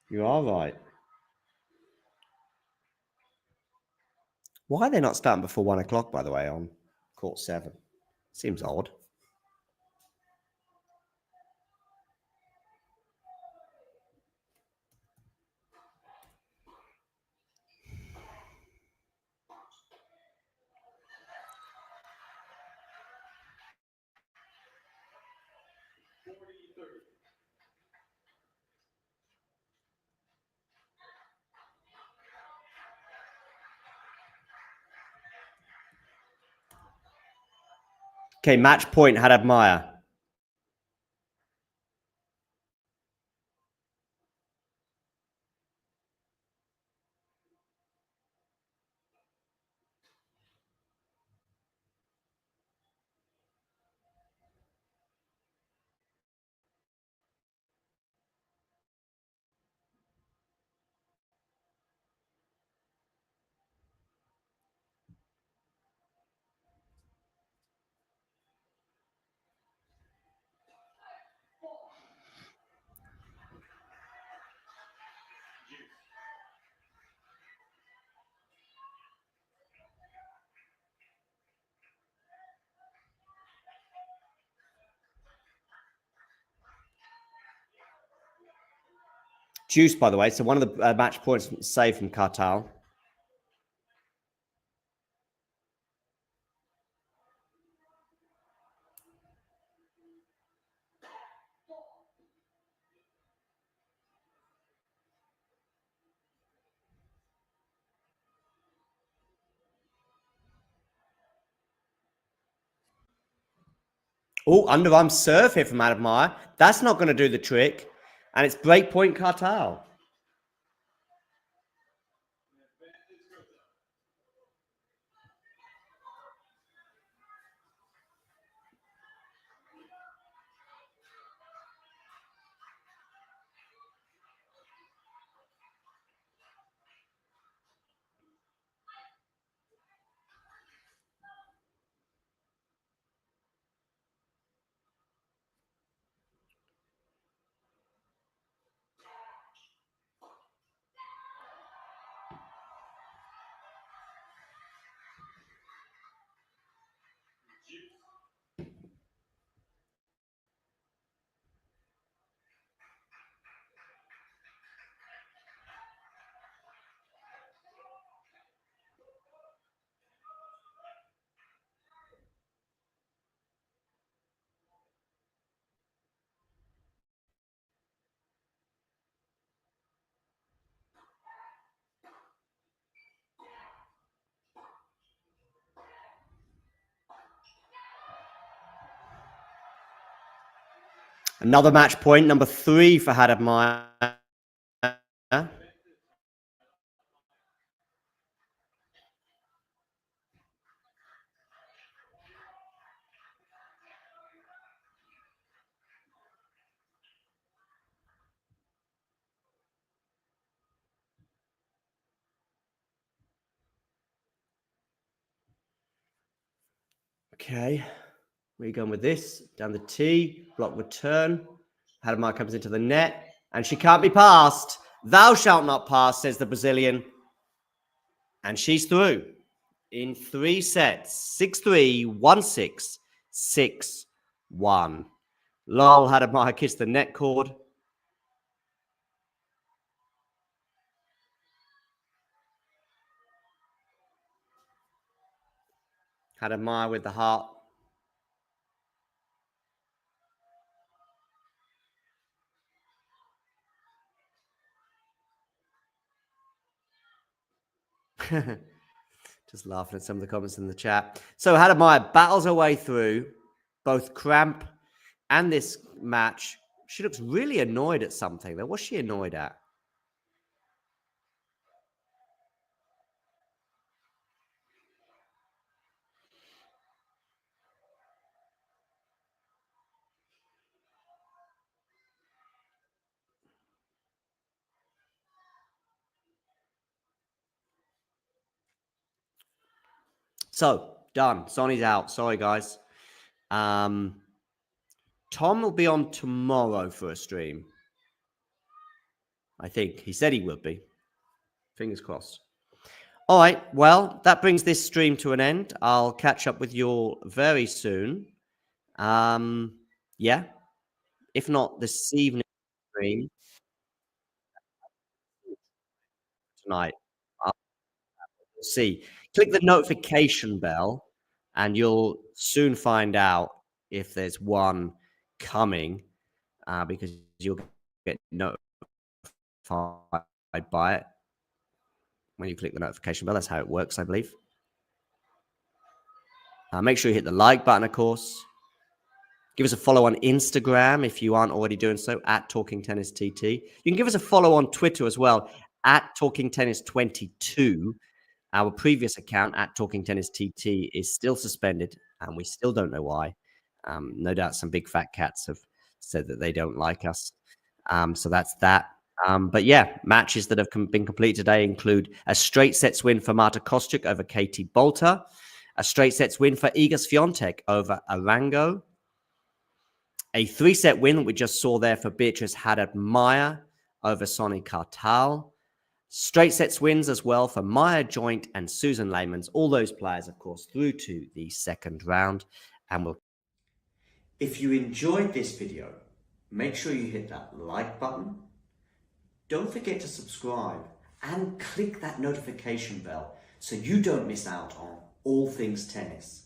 You are right. Why are they not starting before 1 o'clock, by the way, on Court 7? Seems odd. Okay, match point, Hadad Maya. Juice, by the way. So one of the match points saved from Kartal. Oh, underarm serve here from Admire. That's not going to do the trick. And it's break point Kartal. Another match point, number 3 for Hadamaya. Okay, where are you going with this? Down the T, block return. Hadamaya comes into the net, and she can't be passed. Thou shalt not pass, says the Brazilian. And she's through in 3 sets. 6-3, 1-6, 6-1. Lol, Hadamaya kissed the net cord. Hadamaya with the heart. Just laughing at some of the comments in the chat. So Hadamaya battles her way through both cramp and this match. She looks really annoyed at something. What's she annoyed at? So, done. Sonny's out. Sorry, guys. Tom will be on tomorrow for a stream. I think. He said he would be. Fingers crossed. All right. Well, that brings this stream to an end. I'll catch up with you all very soon. Yeah. If not this evening stream, tonight. We'll see. Click the notification bell, and you'll soon find out if there's one coming, because you'll get notified by it when you click the notification bell. That's how it works, I believe. Make sure you hit the like button, of course. Give us a follow on Instagram if you aren't already doing so, at Talking Tennis TT. You can give us a follow on Twitter as well, at Talking Tennis 22. Our previous account, at Talking Tennis TT, is still suspended, and we still don't know why. No doubt some big fat cats have said that they don't like us. So that's that. But yeah, matches that have been completed today include a straight sets win for Marta Kostyuk over Katie Boulter, a straight sets win for Iga Swiatek over Arango, a 3-set win that we just saw there for Beatrice Haddad-Maia over Sonny Kartal. Straight sets wins as well for Maya Joint and Susan Leymans. All those players, of course, through to the second round. And we'll. If you enjoyed this video, make sure you hit that like button. Don't forget to subscribe and click that notification bell so you don't miss out on all things tennis.